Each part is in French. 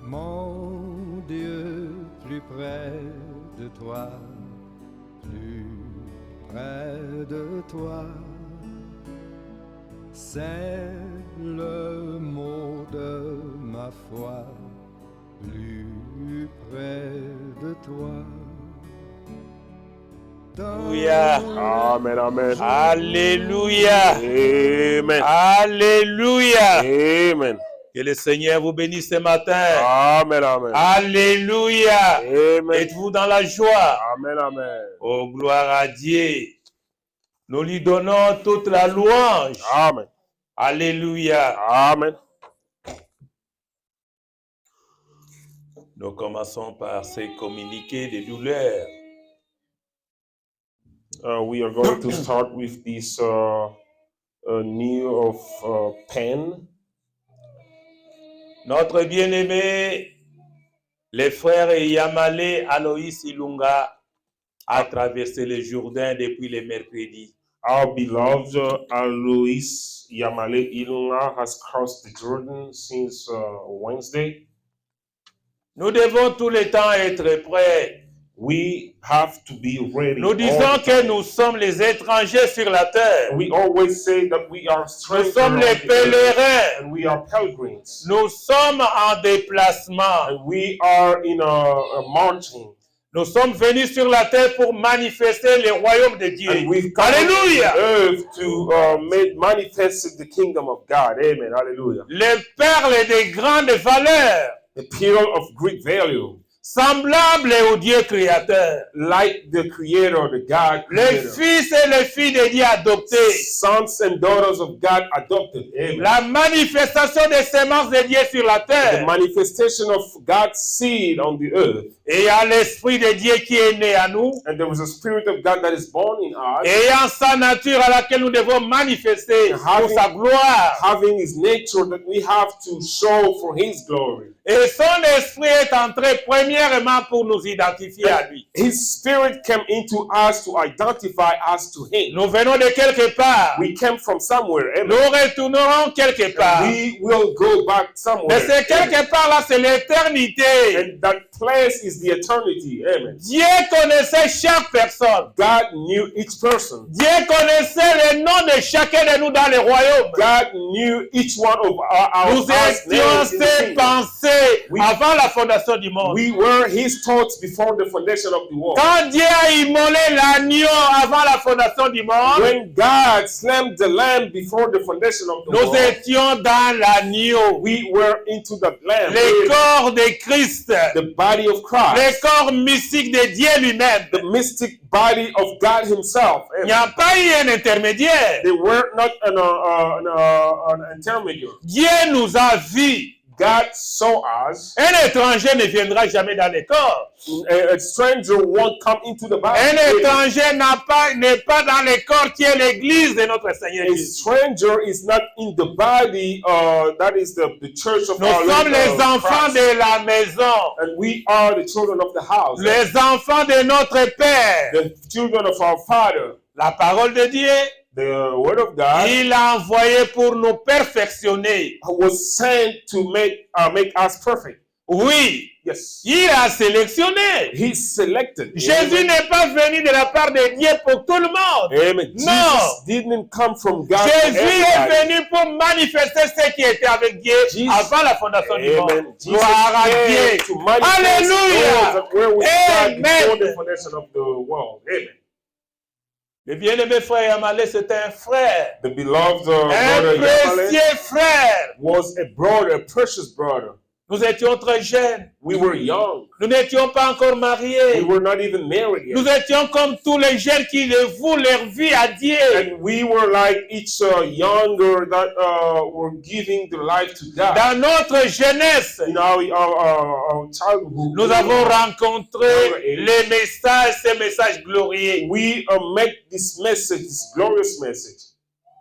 Mon Dieu, plus près de toi, plus près de toi, c'est le mot de ma foi, plus près de toi. Alléluia. Amen, amen. Alléluia. Amen. Alléluia. Amen. Que le Seigneur vous bénisse ce matin. Amen, amen. Alléluia. Amen. Êtes-vous dans la joie? Amen, amen. Oh, gloire à Dieu. Nous lui donnons toute la louange. Amen. Alléluia. Amen. Nous commençons par ces communiqués de douleur. We are going to start with this news of pain. Notre bien-aimé, le frère Yamale Aloïs Ilunga a traversé le Jourdain depuis le mercredi. Our beloved Alois Yamale Ilunga has crossed the Jordan since Wednesday. Nous devons tout le temps être prêts. We have to be ready. Nous disons que nous sommes les étrangers sur la terre. We always say that we are Nous strangers sommes les pèlerins. and we are pilgrims. Nous sommes en déplacement. And we are in a marching. Nous sommes venus sur la terre pour manifester le royaume de Dieu. And we've come Alléluia. on earth to make manifest the kingdom of God. Amen. Hallelujah. Les perles de grande valeur, The pearl of great value, semblables au Dieu créateur. like the Creator, the God Les Creator. fils et les filles de Dieu adoptés. Sons and daughters of God adopted. Amen. La manifestation des semences de Dieu sur la The terre. manifestation of God's seed on the earth. Et il y a l'Esprit de Dieu qui est né à nous. And there was a Spirit of God that is born in us, Ayant sa nature à laquelle nous devons manifester pour sa gloire. having His nature that we have to show for His glory. Et son esprit est entré premièrement pour nous identifier à lui. His Spirit came into us to identify us to Him. Nous venons de quelque part. We came from somewhere. Amen. Nous retournerons quelque part. We will go back Mais somewhere. c'est quelque part là, c'est l'éternité. And that place is the eternity. Amen. Dieu connaissait chaque personne. God knew each person. Dieu connaissait le nom de chacun de nous dans le royaume. God knew each one of our Nous étions names in the ses kingdom. pensées avant la fondation du monde. We were His thoughts before the foundation of the world. Quand Dieu a immolé l'agneau avant la fondation du monde, When God slammed the lamb before the foundation of the nous world, étions dans l'agneau. we were into the lamb. Le corps de Christ. The body of Le Christ. corps mystique de Dieu lui-même. The mystic body of God Himself. Il n'y a pas eu un intermédiaire. They were not an intermediary. Dieu nous a vus. God saw us. Un étranger ne viendra jamais dans le corps. A stranger won't come into the body. Un étranger n'est pas dans le corps qui est l'église de notre Seigneur A Jésus. stranger is not in the body. That is the church of Nous our sommes Lord, les enfants Christ. de la maison. And we are the children of the house. Les enfants de notre Père. The children of our Father. La parole de Dieu, The word of God il l'a envoyé pour nous perfectionner. was sent to make us perfect. Oui, Yes. il a sélectionné. He selected. Jésus n'est pas venu de la part de Dieu pour tout le monde. Amen. No. Jesus didn't come from God. for Jésus est everybody. venu pour manifester ce qui était avec Dieu Jesus- avant la fondation du Amen. monde. Jesus Gloire à came Dieu. to manifest Alléluia. those that were with God Amen. before the foundation of the world. Amen. Le bien-aimé frère Yamalé, c'est un frère. The beloved Un brother Yamale précieux frère. was a brother, a precious brother. Nous étions très jeunes. We were young. Nous n'étions pas encore We mariés. were not even married yet. Nous étions comme tous les jeunes qui vouent leur vie à Dieu. And we were like each younger that were giving their life to God. Dans notre jeunesse, In our childhood, nous avons rencontré les messages, ces messages glorieux. we make this message, this glorious message.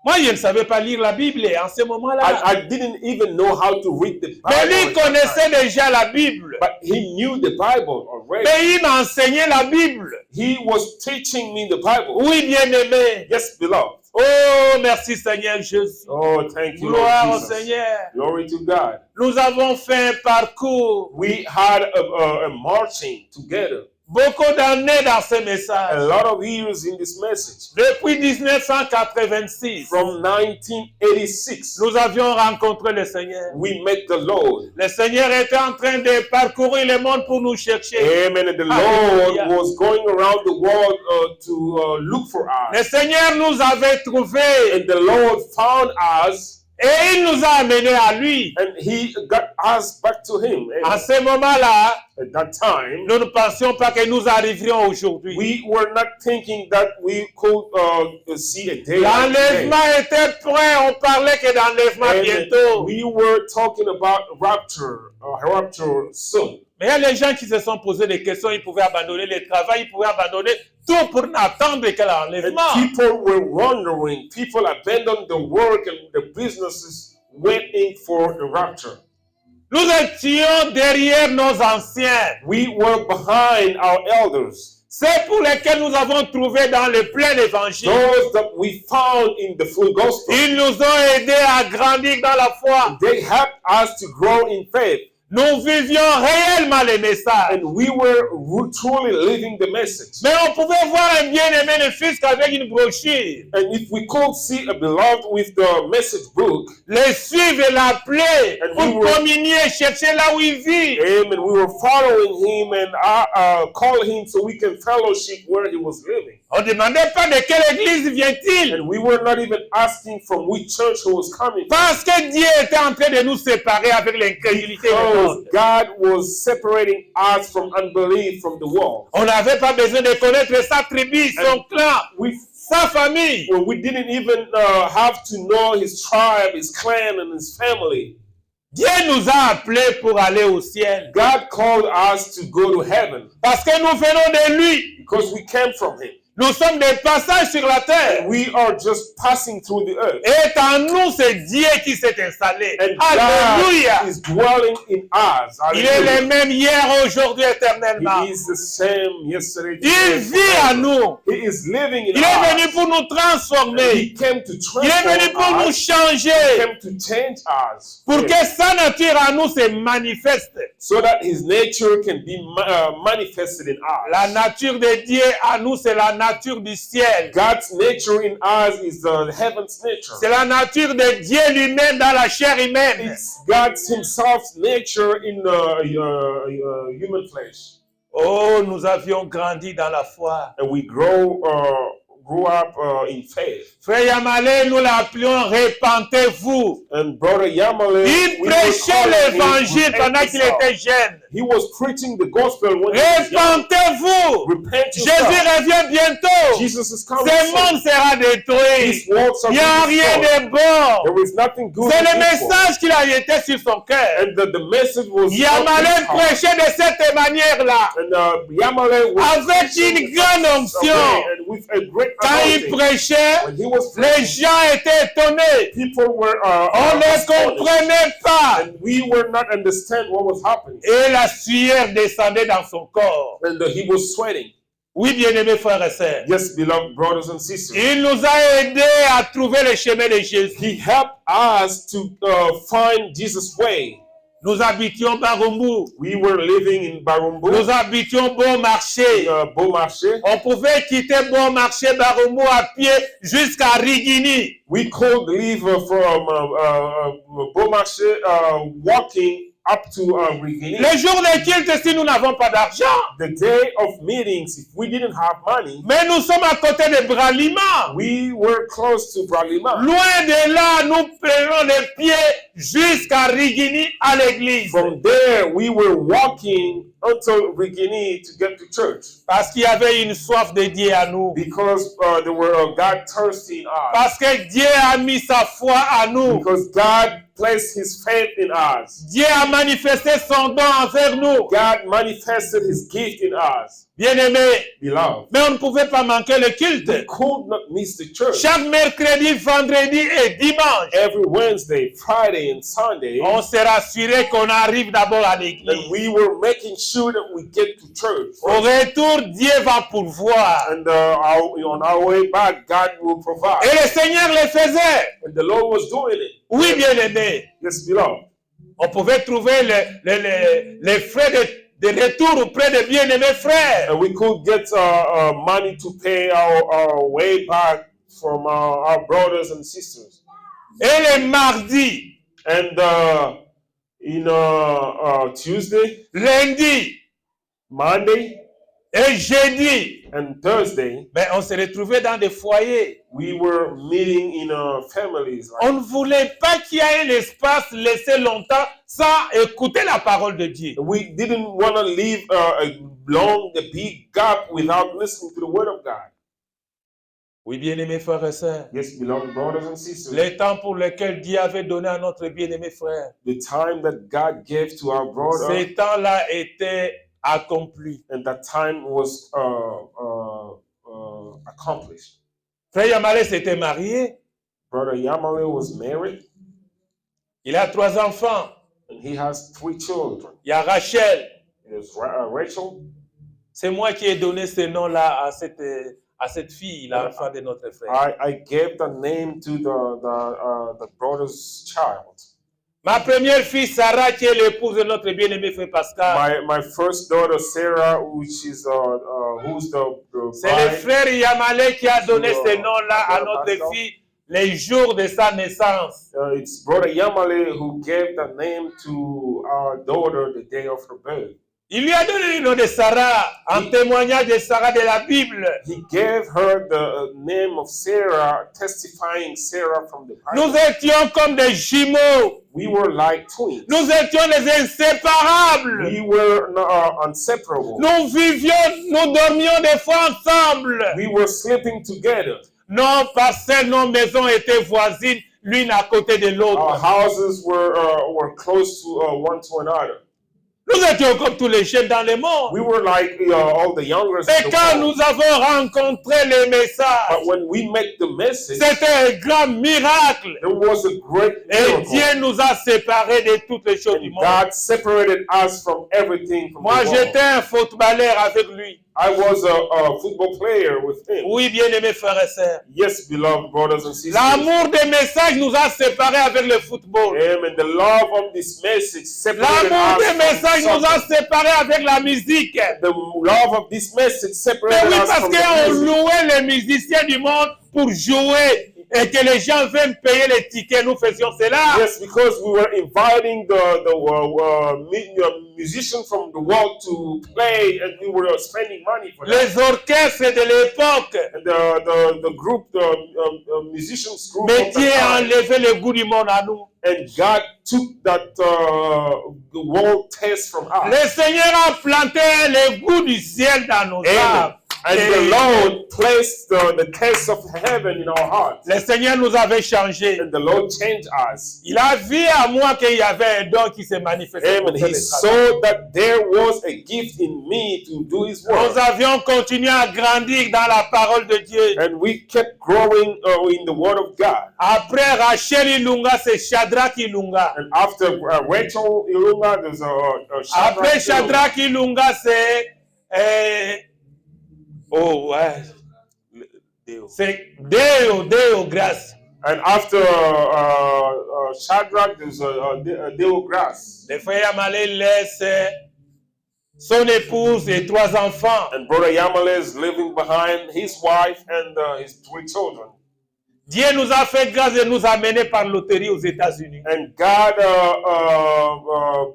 Moi, je ne savais pas lire la Bible en ce moment-là. I didn't even know how to read the Mais Bible. lui at that connaissait time. déjà la Bible. But he knew the Bible already. Mais il m'enseignait la Bible. He was teaching me the Bible. Oui, bien-aimé. Yes, beloved. Oh, merci Seigneur Jésus. Oh, thank you, Gloire Lord au Jesus. Seigneur. Glory to God. Nous avons fait un parcours. We had a marching together. Beaucoup d'années dans ce A message. lot of years in this message. Depuis 1986, From 1986, nous avions rencontré le Seigneur. we met the Lord. Le Seigneur était en train de parcourir le monde pour nous chercher. Amen. And the Hallelujah. Lord was going around the world to look for Le us. Seigneur nous avait trouvés And the Lord found us, et il nous a amenés à lui. and He got us back to Him. À And ce moment-là, at that time, nous ne pensions pas que nous arriverions aujourd'hui. we were not thinking that we could see a day like today. L'enlèvement était prêt, on parlait que d'enlèvement And bientôt. we were talking about rapture soon. Mais il y a les gens qui se sont posés des questions, ils pouvaient abandonner le travail, ils pouvaient abandonner tout pour n'attendre que And l'enlèvement. people were wondering, people abandoned the work and the businesses waiting for the rapture. Nous étions derrière nos anciens. We were behind our elders, C'est pour lesquels nous avons trouvé dans le plein évangile. those that we found in the full gospel. Ils nous ont aidés à grandir dans la foi. They helped us to grow in faith, Nous vivions réellement les messages. and we were truly living the message. Mais on pouvait voir un bien-aimé de fils qu'avec une brochure. And if we could see a beloved with the message book, Les suivre et l'appeler And pour we were- communier, chercher là où il vit. amen, we were following him and call him so we can fellowship where he was living. On ne demandait pas de quelle église vient-il. And we were not even asking from which church he was coming from. Parce que Dieu était en train de nous séparer avec l'incrédulité. du Because monde. God was separating us from unbelief from the world. On n'avait pas besoin de connaître sa tribu, son clan, We, sa famille. well, we didn't even have to know his tribe, his clan, and his family. Dieu nous a appelés pour aller au ciel. God called us to go to heaven Parce que nous venons de lui. because we came from him. Nous sommes des passages sur la terre. We are just passing through the earth. Et en nous, c'est Dieu qui s'est installé. And Alléluia. God is dwelling in us. Il est le Hallelujah. même hier, aujourd'hui, éternellement. He is the same yesterday. Il today, vit à forever. nous. He is living in Il est venu us. pour nous He transformer. came to Il est venu pour transform nous us. He changer. came to change us. Pour Yes. que sa nature à nous se manifeste. So that his nature can be manifested in us. La nature de Dieu à nous, c'est la nature du ciel. God's nature in us is the heaven's nature. C'est la nature de Dieu lui-même dans la chair humaine. It's God's himself's nature in human flesh. Oh, nous avions grandi dans la foi. And we grew up in faith. Frère Yamalé, nous l'appelions repentez-vous. And Brother Yamale, Il we were prêchait calling him l'évangile pendant repent qu'il yourself. était jeune. He was preaching the gospel when he was young. Repentez-vous. Repent Jésus yourself. revient bientôt. Jesus is coming Ce soon. monde sera détruit. This world shall Il be n'y a rien destroyed. de bon. There is nothing good C'est in le this world. message qu'il a été sur son cœur. And the message was Yamalé on his heart. prêchait de cette manière-là. And Yamale was Avec une grande onction. and with a great Quand il anointing. prêchait, When he was les preaching, gens étaient étonnés. people were On ne astonished. comprenait pas. And we were not understand what was happening. Et la sueur descendait dans son corps. And he was sweating. Oui, bien-aimés frères et sœurs. Yes, beloved brothers and sisters. Il nous a aidés à trouver le chemin de Jésus. He helped us to find Jesus' way. Nous habitions Barumbu. We were living in Barumbu, Nous habitions Bon Marché. Beaumarchais. On pouvait quitter Bon Marché, Barumbu à pied jusqu'à Rigini. We could leave from Beaumarchais walking up to Rigini. Les jours de culte, si nous n'avons pas d'argent. The day of meetings, if we didn't have money, Mais nous sommes à côté de Bralima. we were close to Bralima. Loin de là, nous prenons les pieds jusqu'à Rigini à l'église. From there, we were walking until Rigini to get to church Parce qu'il y avait une soif de Dieu à nous. because there were God thirsty in us. Parce que Dieu a mis sa foi à nous. Because God placed his faith in us. Dieu a manifesté son don envers nous. God manifested his gift in us. Bien-aimés, Beloved, mais on ne pouvait pas manquer le culte. we could not miss the church. Chaque mercredi, vendredi et dimanche, Every Wednesday, Friday, and Sunday, on s'est rassuré qu'on arrive d'abord à and l'église. we were making sure that we get to church. Au retour, Dieu va pourvoir. And on our way back, God will provide. Et le Seigneur le faisait. And the Lord was doing it. Oui, bien-aimés. Yes, beloved. On pouvait trouver les frais de retour auprès de bien-aimés frères. And we could get money to pay our way back from our brothers and sisters. Et le mardi, And Tuesday, lundi Monday, et jeudi, and Thursday, ben, on se retrouvait dans des foyers. we were meeting in families. On ne voulait pas qu'il y ait un espace laissé longtemps sans écouter la parole de Dieu. We didn't want to leave a big gap without listening to the word of God. Oui, bien-aimés frères et sœurs, Yes, beloved brothers and sisters, le temps pour lequel Dieu avait donné à notre bien-aimé frère, the time that God gave to our brother, ce temps-là était accompli. and that time was accomplished. Frère Yamalé s'était marié, Brother Yamale was married, il a 3 enfants. and he has 3 children. Il y a Rachel, There's Rachel. c'est moi qui ai donné ce nom-là à cette fille, l'enfant de notre frère. I gave the name to the brother's child. Ma première fille, Sarah, qui est l'épouse de notre bien-aimé frère Pascal. My first daughter Sarah, which is who's the C'est le bride. frère Yamalé qui a donné So, ce nom-là à notre Pascal. fille les jours de sa naissance. It's brother Yamale who gave the name to our daughter the day of her birth. Il lui a donné le nom de Sarah en témoignage de Sarah de la Bible. He gave her the name of Sarah, testifying Sarah from the Nous Bible. étions comme des jumeaux. We were like twins. Nous étions les inséparables. We were inseparable. Nous vivions, nous dormions des fois ensemble. We were sleeping together. Nos parcelles, nos maisons étaient voisines, l'une à côté de Our l'autre. houses were close to one to another. Nous étions comme tous les jeunes dans le monde. We were like all the youngest. Et in the quand world. nous avons rencontré les messages, But when we met the message, c'était un grand miracle. there was a great Et miracle. Dieu nous a séparés de toutes les choses du And monde. God separated us from everything from Moi, the world. j'étais un footballeur avec lui. I was a football player with him. Oui, bien-aimés frères et sœurs. Yes, beloved brothers and sisters. L'amour des messages nous a séparés avec le football. And the love of this message separated L'amour us des messages from nous a soccer. séparés avec la musique. The love of this message Mais separated oui, us parce from qu'on the music. louait les musiciens du monde pour jouer et que les gens viennent payer les tickets. Nous faisions cela. Yes, because we were inviting the musicians from the world to play, and we were spending money for that. Les orchestres de l'époque. And the group, the musicians group, Mais of the Dieu a time, enlevé le goût du monde à nous. and God took that the world taste from us. Le Seigneur a planté le goût du ciel dans nos Amen. âmes. And the Lord placed the taste of heaven in our hearts. Le Seigneur nous avait changés. And the Lord changed us. Il a vu à moi qu'il y avait un don qui se manifestait. Amen. He saw that there was a gift in me to do His Nous work. avions continué à grandir dans la parole de Dieu. And we kept growing in the Word of God. Après Rachel Ilunga, c'est Shadrach Ilunga. And after Rachel Ilunga, there's Après Shadrach. Shadrach Ilunga, c'est... oh, ouais. C'est Deo, grâce. And after Shadrach, there's Deo Grass. Le frère Yamalé laisse son épouse et 3 enfants. And Brother Yamale is living behind his wife and his 3 children. Dieu nous a fait grâce de nous amener par loterie aux États-Unis. And God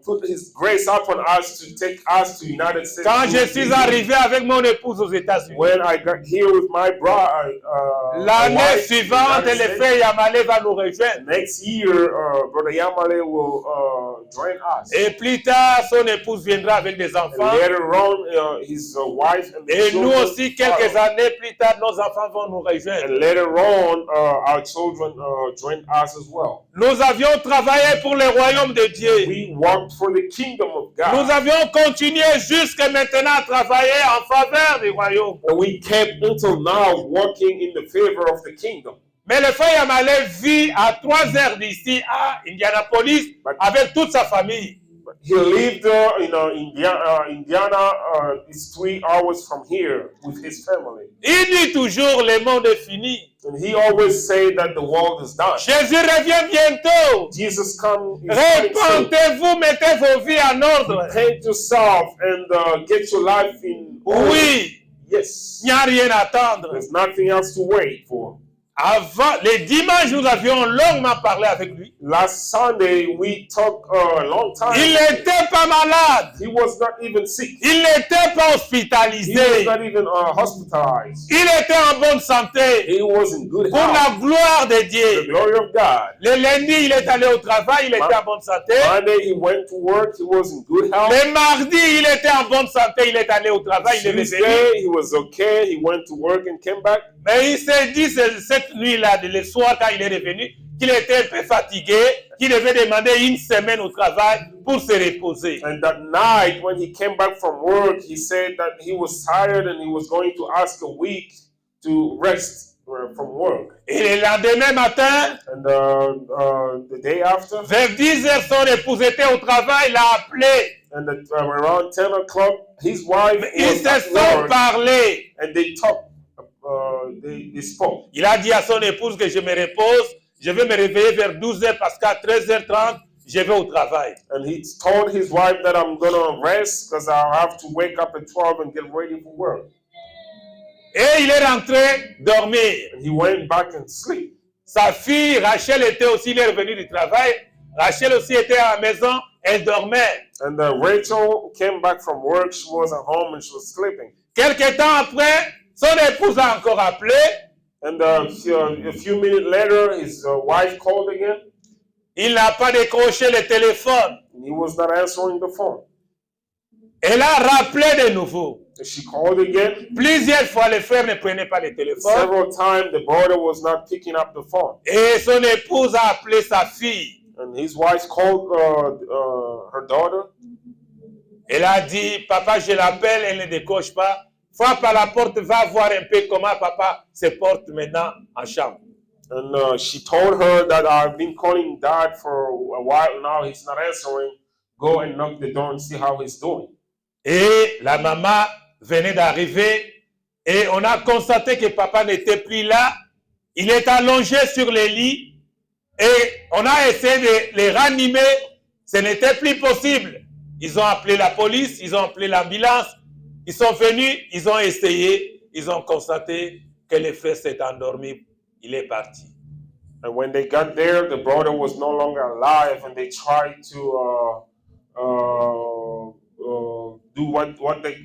put His grace upon us to take us to United States. Quand je suis arrivé avec mon épouse aux États-Unis, When I got here with my bride, l'année suivante, le frère Yamale va nous rejoindre. next year, Brother Yamale will join us. Et plus tard, son épouse viendra avec des And enfants. later on, his wife and the Et nous children aussi, quelques follow. années plus tard, nos enfants vont nous rejoindre. And later on, our children joined us as well. Nous avions travaillé pour le royaume de Dieu. We worked for the kingdom of Nous God. avions continué jusqu'à maintenant à travailler en faveur du royaume. And we kept until now working in the favor of the kingdom. Mais le frère Yamale vit à 3 heures d'ici à Indianapolis avec toute sa famille. He lived in Indiana. It's 3 hours from here with his family. Il dit toujours le monde est fini. And he always said that the world is done. Jésus revient bientôt. Jesus come. Is coming soon. Repentez-vous, mettez vos vies en ordre. Repent yourself and get your life in order. Oui, Yes. il n'y a rien à attendre. There's nothing else to wait for. Avant, les dimanches, nous avions longuement parlé avec lui. Last Sunday we talked a long time. Il n'était pas malade. He was not even sick. Il n'était pas He was hospitalisé. not even hospitalized. Il était en bonne santé. He was in good Pour health. la gloire de The Dieu. glory of God. Le lundi, il est allé au travail, il était en bonne santé. Monday he went to work. He was in good health. Le mardi, il était en bonne santé, il est allé au travail, il est revenu. Tuesday he was okay. He went to work and came back. Mais il s'est dit cette nuit-là, le soir quand il est revenu, qu'il était un peu fatigué, qu'il devait demander une semaine au travail pour se reposer. And that night when he came back from work, he said that he was tired and he was going to ask a week to rest from work. Et le lendemain matin, And the day after, vers 10 heures, son épouse était au travail, il l'a appelé. and around 10 o'clock, his wife Ils was se at sont work parlé. and they talked. They spoke. Il a dit à son épouse que je me repose, je vais me réveiller vers 12 heures parce qu'à 13h30, je vais au travail. And he told his wife that I'm going to rest because I'll have to wake up at 12 and get ready for work. Et il est rentré dormir. And he went back and sleep. Sa fille, Rachel, était aussi, il est revenu du travail. Rachel aussi était à la maison, elle dormait. And Rachel came back from work. She was at home and she was sleeping. Quelque temps après, son épouse a encore appelé. And a few minutes later, his wife called again. Il n'a pas décroché le téléphone. And he was not answering the phone. Elle a rappelé de nouveau. And she called again. Plusieurs fois, le frère ne prenait pas le téléphone. Several times, the brother was not picking up the phone. Et son épouse a appelé sa fille. And his wife called her daughter. Elle a dit, papa, je l'appelle, elle ne décroche pas. Frappe à la porte, va voir un peu comment papa se porte maintenant en chambre. And she told her that I've been calling dad for a while now. He's not answering. Go and knock the door and see how he's doing. Et la maman venait d'arriver et on a constaté que papa n'était plus là. Il est allongé sur le lit et on a essayé de le ranimer. Ce n'était plus possible. Ils ont appelé la police, ils ont appelé l'ambulance. Ils sont venus, ils ont essayé, ils ont constaté que le frère s'est endormi. Il est parti. And when they got there, the brother was no longer alive, and they tried to do what they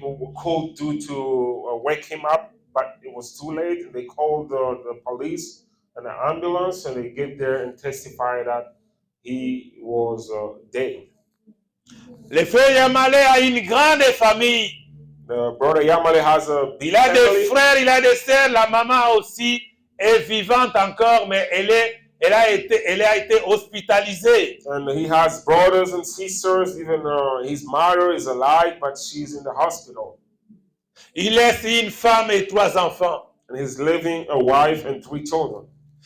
could do to wake him up, but it was too late. And they called the police and the ambulance, and they get there and testify that he was dead. Le frère Yamale a une grande famille. The brother Yamale has a big Il a des family. frères, il a des sœurs. La maman aussi est vivante encore, mais elle a été hospitalisée. And he has brothers and sisters. Even his mother is alive, but she's in the hospital. Il laisse une femme et 3 enfants. And he's living a wife and 3 children.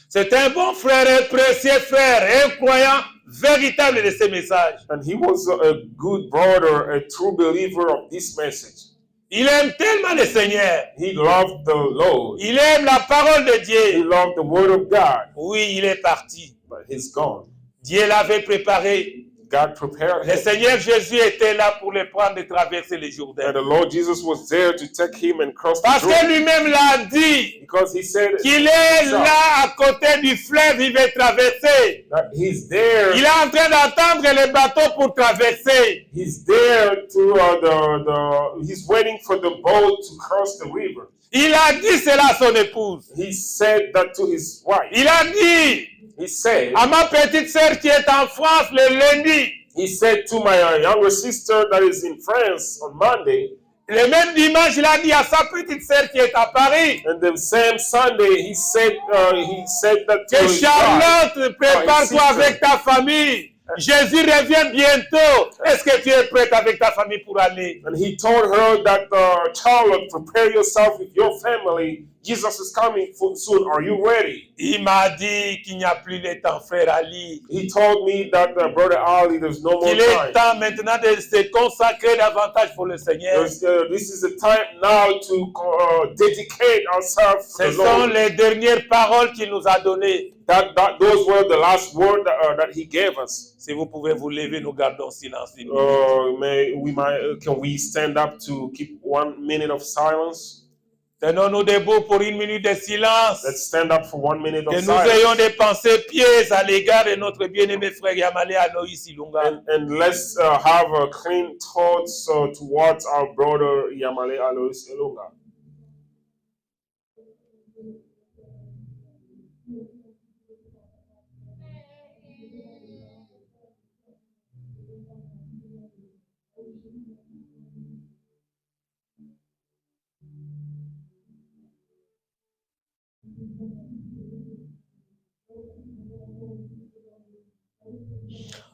C'est un bon frère, un précieux frère, un croyant véritable de ce message. And he was a good brother, a true believer of this message. Il aime tellement le Seigneur. He loved the Lord. Il aime la parole de He Dieu. loved the word of God, Oui, il est parti. but he's gone. Dieu l'avait préparé. God prepared Le him. Seigneur Jésus était là pour le prendre et traverser le Jourdain. And the Lord Jesus was there to take him and cross the Parce que Jordan. lui-même l'a dit Because he said qu'il est himself là à côté du fleuve, il veut traverser. that he's there. Il est en train d'attendre les bateaux pour traverser. He's there to he's waiting for the boat to cross the river. Il a dit cela à son épouse. He said that to his wife. Il a dit He said, à ma petite sœur qui est en France le lundi, he said to my younger sister that is in France on Monday, le même dimanche, il a dit à sa petite sœur qui est à Paris, and the same Sunday he said that to que his wife, Charlotte, prépare-toi sister. avec ta famille. Jésus revient bientôt. Est-ce que tu es prête avec ta famille pour aller? and he told her that Charlotte, prepare yourself with your family. Jesus is coming soon. Are you ready? Il m'a dit qu'il n'y a plus de temps, frère Ali. He told me that Brother Ali, there's no more Il est time. temps maintenant de se consacrer davantage pour le Seigneur. This is the time now to dedicate ourselves to Ce the sont Lord. les dernières paroles qu'il nous a données. Those were the last words that he gave us. Si vous pouvez vous lever, nous gardons silence. Can we stand up to keep 1 minute of silence? Tenons-nous debout pour 1 minute de silence. Let's stand up for 1 minute of Que nous ayons silence. des pensées pieuses à l'égard de notre bien-aimé frère Yamale Aloïs Ilunga. And let's have clean thoughts towards our brother Yamale Alois Ilunga.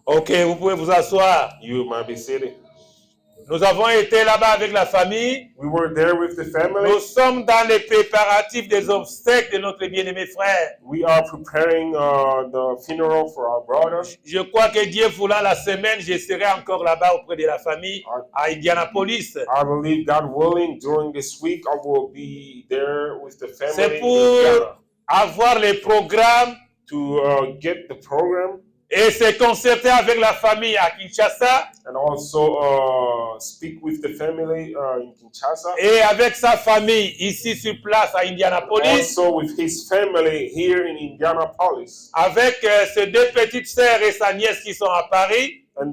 Ok, vous pouvez vous asseoir. You might be sitting. Nous avons été là-bas avec la famille. We were there with the family. Nous sommes dans les préparatifs des obsèques de notre bien-aimé frère. We are preparing the funeral for our brother. Je crois que Dieu voulant la semaine, je serai encore là-bas auprès de la famille à Indianapolis. I believe, God willing, during this week I will be there with the family. C'est in pour Indiana avoir les programmes to get the program et se concerter avec la famille à Kinshasa and also speak with the family in Kinshasa. et avec sa famille ici sur place à Indianapolis, Also with his family here in Indianapolis. avec ses deux petites sœurs et sa nièce qui sont à Paris. And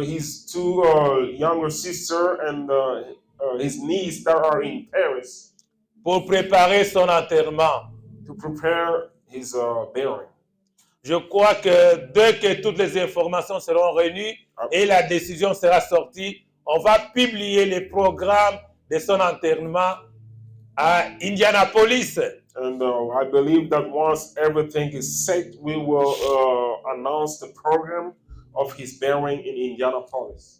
his two younger sister and his niece that are in Paris Pour préparer son enterrement. to prepare his burial. Je crois que dès que toutes les informations seront réunies et la décision sera sortie, on va publier les programmes de son enterrement à Indianapolis. And I believe that once everything is set, we will announce the program of his burying in Indianapolis.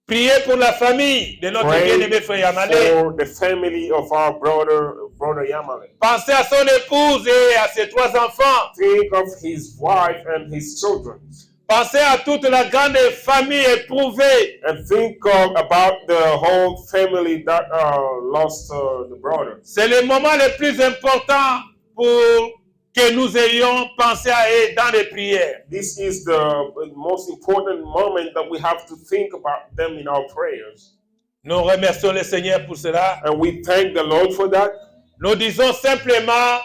Priez pour la famille de notre bien-aimé frère Yamale. For the family of our brother Yamale. Pensez à son épouse et à ses 3 enfants. Think of his wife and his children. Pensez à toute la grande famille éprouvée. And think about the whole family that lost the brother. C'est le moment le plus important pour que nous ayons pensé à eux dans les prières. This is the most important moment that we have to think about them in our prayers. Nous remercions le Seigneur pour cela. And we thank the Lord for that. Nous disons simplement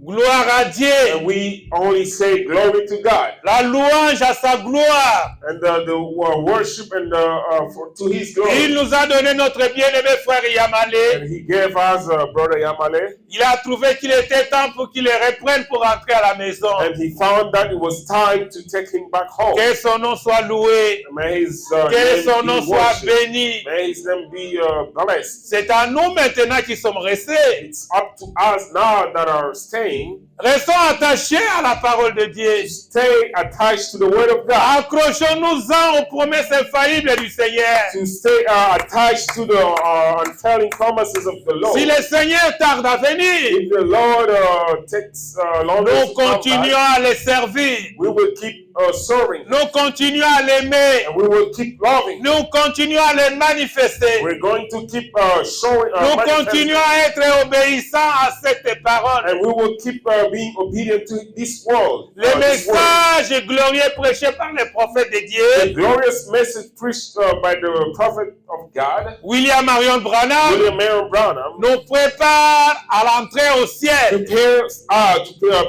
gloire à Dieu. And we only say glory to God. La louange à sa gloire. And the worship and to his glory. Il nous a donné notre bien-aimé frère Yamale. And he gave us brother Yamale. Il a trouvé qu'il était temps pour qu'il le reprenne pour rentrer à la maison. And he found that it was time to take him back home. Que son nom soit loué. May his Que son name nom be soit worshipped. béni. May his name be blessed. C'est à nous maintenant qui sommes restés. It's up to us now that are staying. Restons attachés à la parole de Dieu. Stay attached to the word of God. Accrochons-nous-en aux promesses infaillibles du Seigneur. To stay attached to the unfailing promises of the Lord. Si le Seigneur tarde à venir, If the Lord takes longer nous to come continuons back, à le servir. we will keep serving. Nous continuons à l'aimer. And we will keep loving. Nous continuons à le manifester. We're going to keep showing. Nous manifesting. continuons à être obéissants à cette parole. And we will keep are being obedient to this world. Le message glorieux prêché par les prophètes de The Dieu, glorious message preached by the prophet of God, William Marion Branham, William Marion Branham, nous prépare à l'entrée au ciel.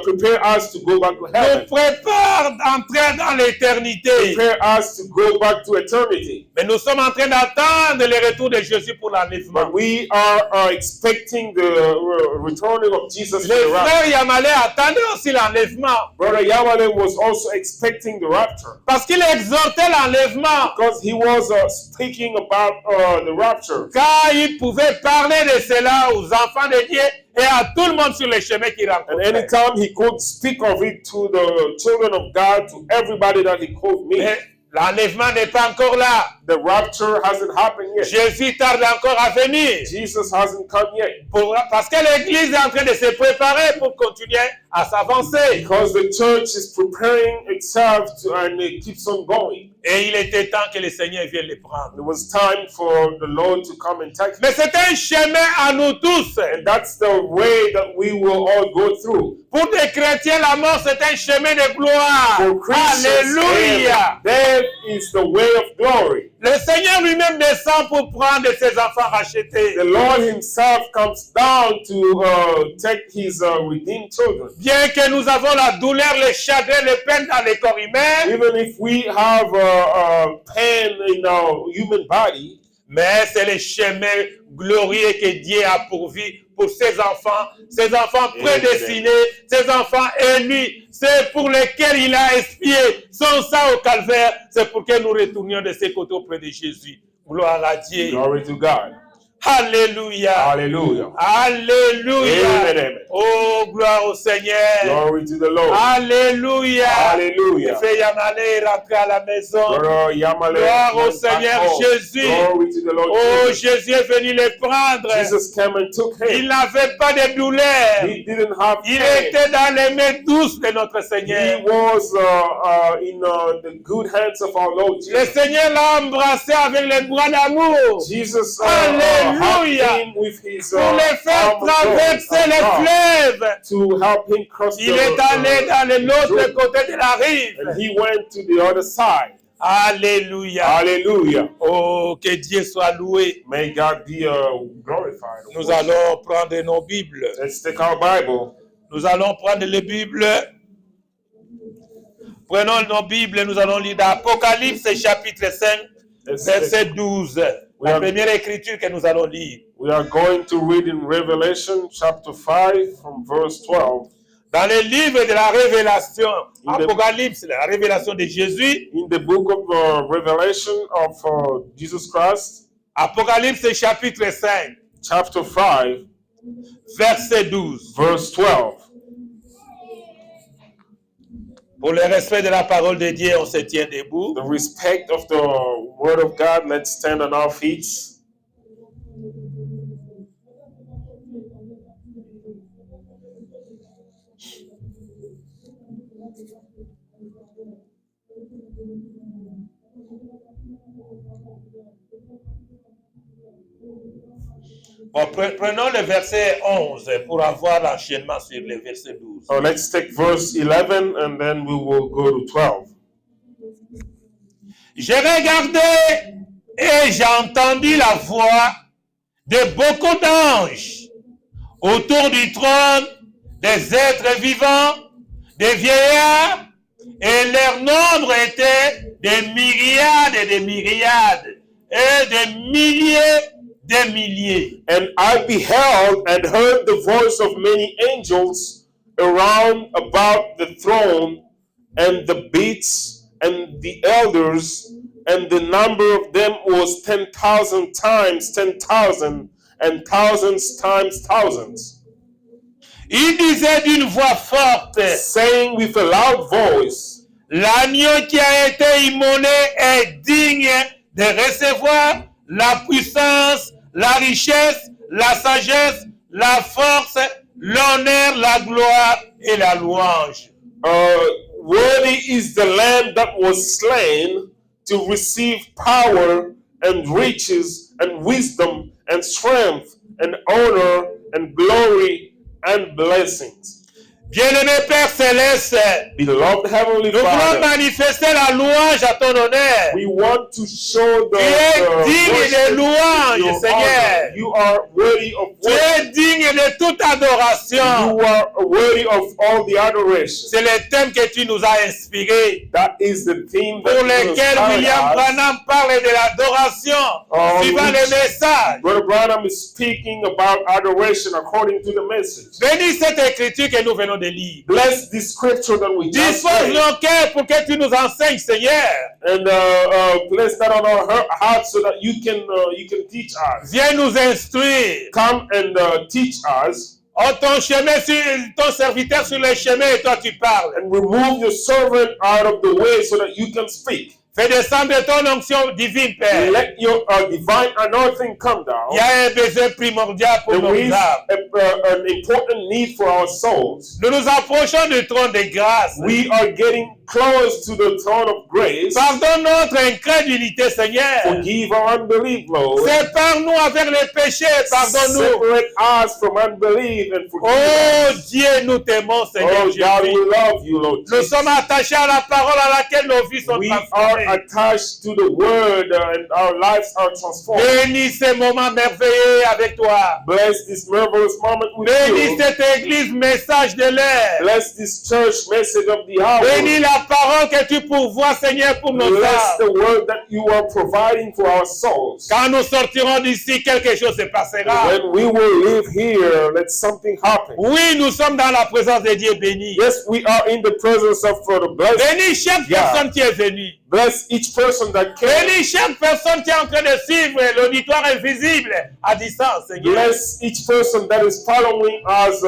prepare us to go back to Nous heaven. prépare d'entrer dans l'éternité. Prepare us to go back to eternity. Mais nous sommes en train d'attendre le retour de Jésus pour l'enlèvement. But we are expecting the returning of Jesus. Le frère Yamalé attendait aussi l'enlèvement. Brother Yamale was also expecting the rapture Parce qu'il exhortait l'enlèvement. because he was speaking about the rapture. Car il pouvait parler de cela aux enfants de Dieu et à tout le monde sur les chemins qu'il And rencontrait. anytime he could speak of it to the children of God, to everybody that he could meet. Mais l'enlèvement n'est pas encore là. The rapture hasn't happened yet. Jésus tarde encore à venir. Jesus hasn't come yet. Parce que l'Église est en train de se préparer pour continuer à s'avancer. Because the church is preparing itself and it keeps on going. Et il était temps que le Seigneur vienne les prendre. It was time for the Lord to come and take Mais us. c'est un chemin à nous tous. And that's the way that we will all go through. Pour des chrétiens, la mort, c'est un chemin de gloire. For Christians, Alléluia. death is the way of glory. Le Seigneur lui-même descend pour prendre ses enfants rachetés. The Lord himself comes down to take his redeemed children. Bien que nous avons la douleur, le chagrin, le peine dans le corps humain, Even if we have pain in our human body, mais c'est le chemin glorieux que Dieu a pourvu pour ses enfants prédestinés, ses enfants élus, c'est pour lesquels il a expié son sang au calvaire, c'est pour que nous retournions de ces côtés auprès de Jésus. Gloire à Dieu. glory to God. Alléluia. Hallelujah. Alléluia. Amen, amen. Oh, gloire au Seigneur. Glory to the Lord. Alléluia. Hallelujah. Le frère Yamalé est rentré à la maison. Brother Yamale Gloire au went back Seigneur home. Jésus. Glory to the Lord Oh, Jesus. Jésus est venu les prendre. Jesus came and took Il him. n'avait pas de douleur. He didn't have Il pain. était dans les mains douces de notre He Seigneur. was in the good hands of our Lord Le Jesus. Seigneur l'a embrassé avec les bras d'amour Jesus Alléluia. helped him with his pour le faire arm of traverser les God fleuves. to help him cross Il est allé dans l'autre côté de la rive. and he went to the other side. Alléluia. Hallelujah. Oh, que Dieu soit loué. May God be glorified. of Nous course. allons prendre nos Bibles. Let's take our Bible. Nous allons prendre les Bibles. Prenons nos Bibles, nous allons lire d'Apocalypse chapitre 5, verset 12. La première écriture que nous allons lire. We are going to read in Revelation chapter 5 from verse 12. Dans le livre de la révélation, Apocalypse, la révélation de Jésus, In the book of Revelation of Jesus Christ, Apocalypse chapitre 5, chapter 5, verset 12. verse 12. Pour le respect de la parole de Dieu, on se tient debout. The respect of the word of God, let's stand on our feet. Bon, prenons le verset 11 pour avoir l'enchaînement sur le verset 12. So let's take verse 11 and then we will go to 12. J'ai regardé et j'ai entendu la voix de beaucoup d'anges autour du trône, des êtres vivants, des vieillards, et leur nombre était des myriades et des myriades, et des milliers de milliers. And I beheld and heard the voice of many angels around about the throne, and the beasts and the elders, and the number of them was 10,000 times 10,000, and thousands times thousands, Il disait d'une voix forte, saying with a loud voice, l'agneau qui a été immolé est digne de recevoir la puissance, la richesse, la sagesse, la force, l'honneur, la gloire et la louange. worthy is the Lamb that was slain to receive power and riches and wisdom and strength and honor and glory and blessings. Bien-aimé Père Céleste, Beloved Heavenly nous voulons Father, manifester la louange à ton honneur. we want to show Tu es digne worship de louange, your Seigneur. honor. You are worthy of Tu worship. es digne de toute adoration. You are worthy of all the adoration. C'est le thème que tu nous as inspiré, That is the theme pour that lequel William Branham parle de l'adoration, suivant le message. Brother Branham is speaking about adoration according to the message. Bénis cette écriture que nous venons de lire. Bless the scripture that we just Dispose read. nos cœurs pour que tu nous enseignes, Seigneur. And place that on our hearts so that you can teach us. Viens nous instruire. Come and teach us. Oh, ton serviteur sur le chemin et toi tu parles. And remove your servant out of the way so that you can speak. Fais descendre ton onction divine, Père. Let your divine anointing come down. Il y a un besoin primordial pour nos There is âmes. an important need for our souls. Nous nous approchons du trône de grâce. We are getting close to the throne of grace. Pardonne notre incrédulité, Seigneur. Forgive our unbelief, Lord. Sépare-nous avec les péchés, pardonne-nous. Separate us from unbelief and forgive Oh us. Dieu, nous t'aimons, Seigneur Oh God, we Jésus. love you, Lord. Nous sommes attachés à la parole à laquelle nos vies sont We are transformées. attached to the word and our lives are transformed. Bénis ces moments merveilleux avec toi. Bless this marvelous moment with Bénis you. cette église, message de l'air. Bless this church message of the hour. Bénis la parole que tu pourvois, Seigneur, pour nos Bless âmes. the word that you are providing for our souls. Quand nous sortirons d'ici, quelque chose se passera. When we will live here, let something happen. Oui, nous sommes dans la présence de Dieu béni. Yes, we are in the presence of the blessed. Bénis chaque personne qui est venue. Bless each person that came. Bénis chaque personne qui est en train de suivre l'auditoire invisible à distance, Seigneur. Bless each person that is following us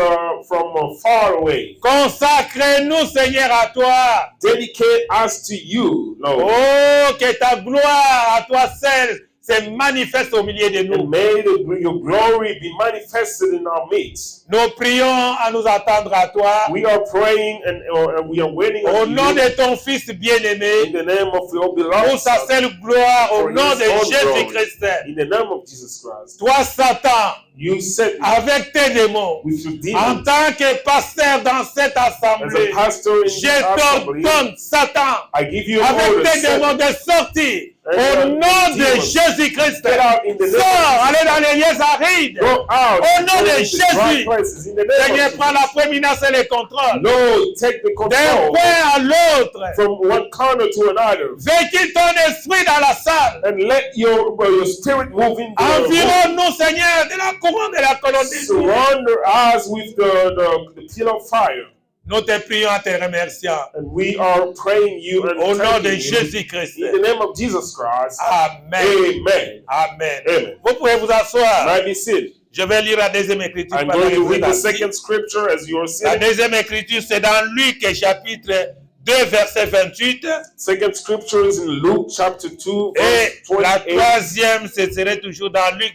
from far away. Consacre-nous, Seigneur, à toi. Dedicate us to you, Lord. Oh, que ta gloire à toi seul se manifeste au milieu de And nous. may your glory be manifested in our midst. Nous prions à nous attendre à toi. We are praying and we are waiting Au on nom you de ton Fils in bien-aimé, the name of your pour beloved sa Son, seule gloire, au for nom his de own Jésus-Christ. in the name of Jesus Christ. Toi, Satan, You said avec tes démons, with your en demons tant que pasteur dans cette as assemblée, a pastor in this je assembly, t'ordonne, Satan, I give you avec orders. tes démons de sortir au And nom de demons, Jésus-Christ. get out in the name of Sors, Jesus. allez dans les lieux arides. Go out Au nom de into dry Jésus. places in the name Seigneur, of prends la prééminence et le contrôle. Lord, take the D'un control point à l'autre. from one corner to another Véhicule ton esprit dans la salle. and let your spirit move in the Environne-nous, Seigneur, de la couronne de la colonne de Dieu. surround us with the pillar of fire. Nous te prions en te remerciant. And we are praying you and Au nom de thanking you Jésus-Christ. in the name of Jesus Christ. Amen. Amen. Amen. Amen. Vous pouvez vous asseoir. May I be seated? Je vais lire la deuxième écriture. I'm pendant going que to vous read êtes the assis. second scripture as you are La sitting. deuxième écriture, c'est dans Luc, chapitre 2, verset 28. Second scripture is in Luke chapter 2, Et verse la 28. troisième, ce serait toujours dans Luc,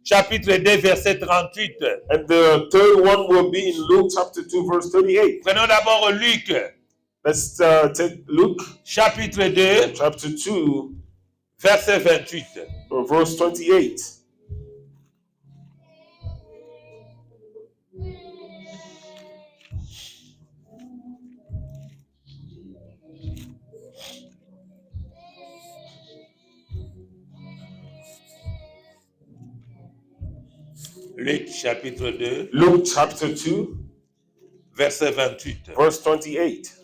chapitre 2, verset 38. And the third one will be in Luke chapter 2, verse 38. Prenons d'abord Luc, Let's take Luke chapitre 2, chapter 2, verset 28. verse 28. Luc, chapitre 2, Luke chapter 2, verset 28. verse 28.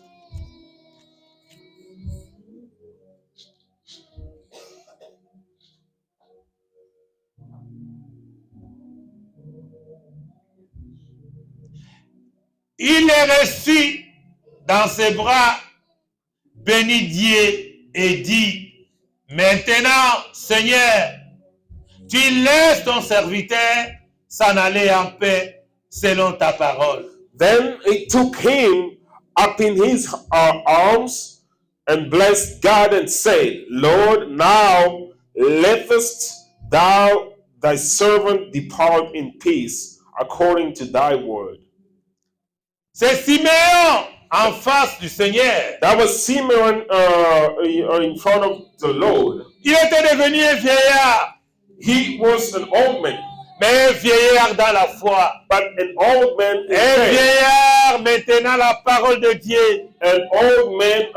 Il est reçu dans ses bras, bénit Dieu et dit, maintenant, Seigneur, tu laisses ton serviteur s'en aller en paix selon ta parole. Then he took him up in his arms and blessed God and said, Lord, now lettest thou thy servant depart in peace according to thy word. C'est Siméon en face du Seigneur. That was Simeon in front of the Lord. Il était devenu un vieillard, He was an old man, mais un vieillard dans la foi. but an old man in Un faith. vieillard garde maintenant la parole de Dieu. An old man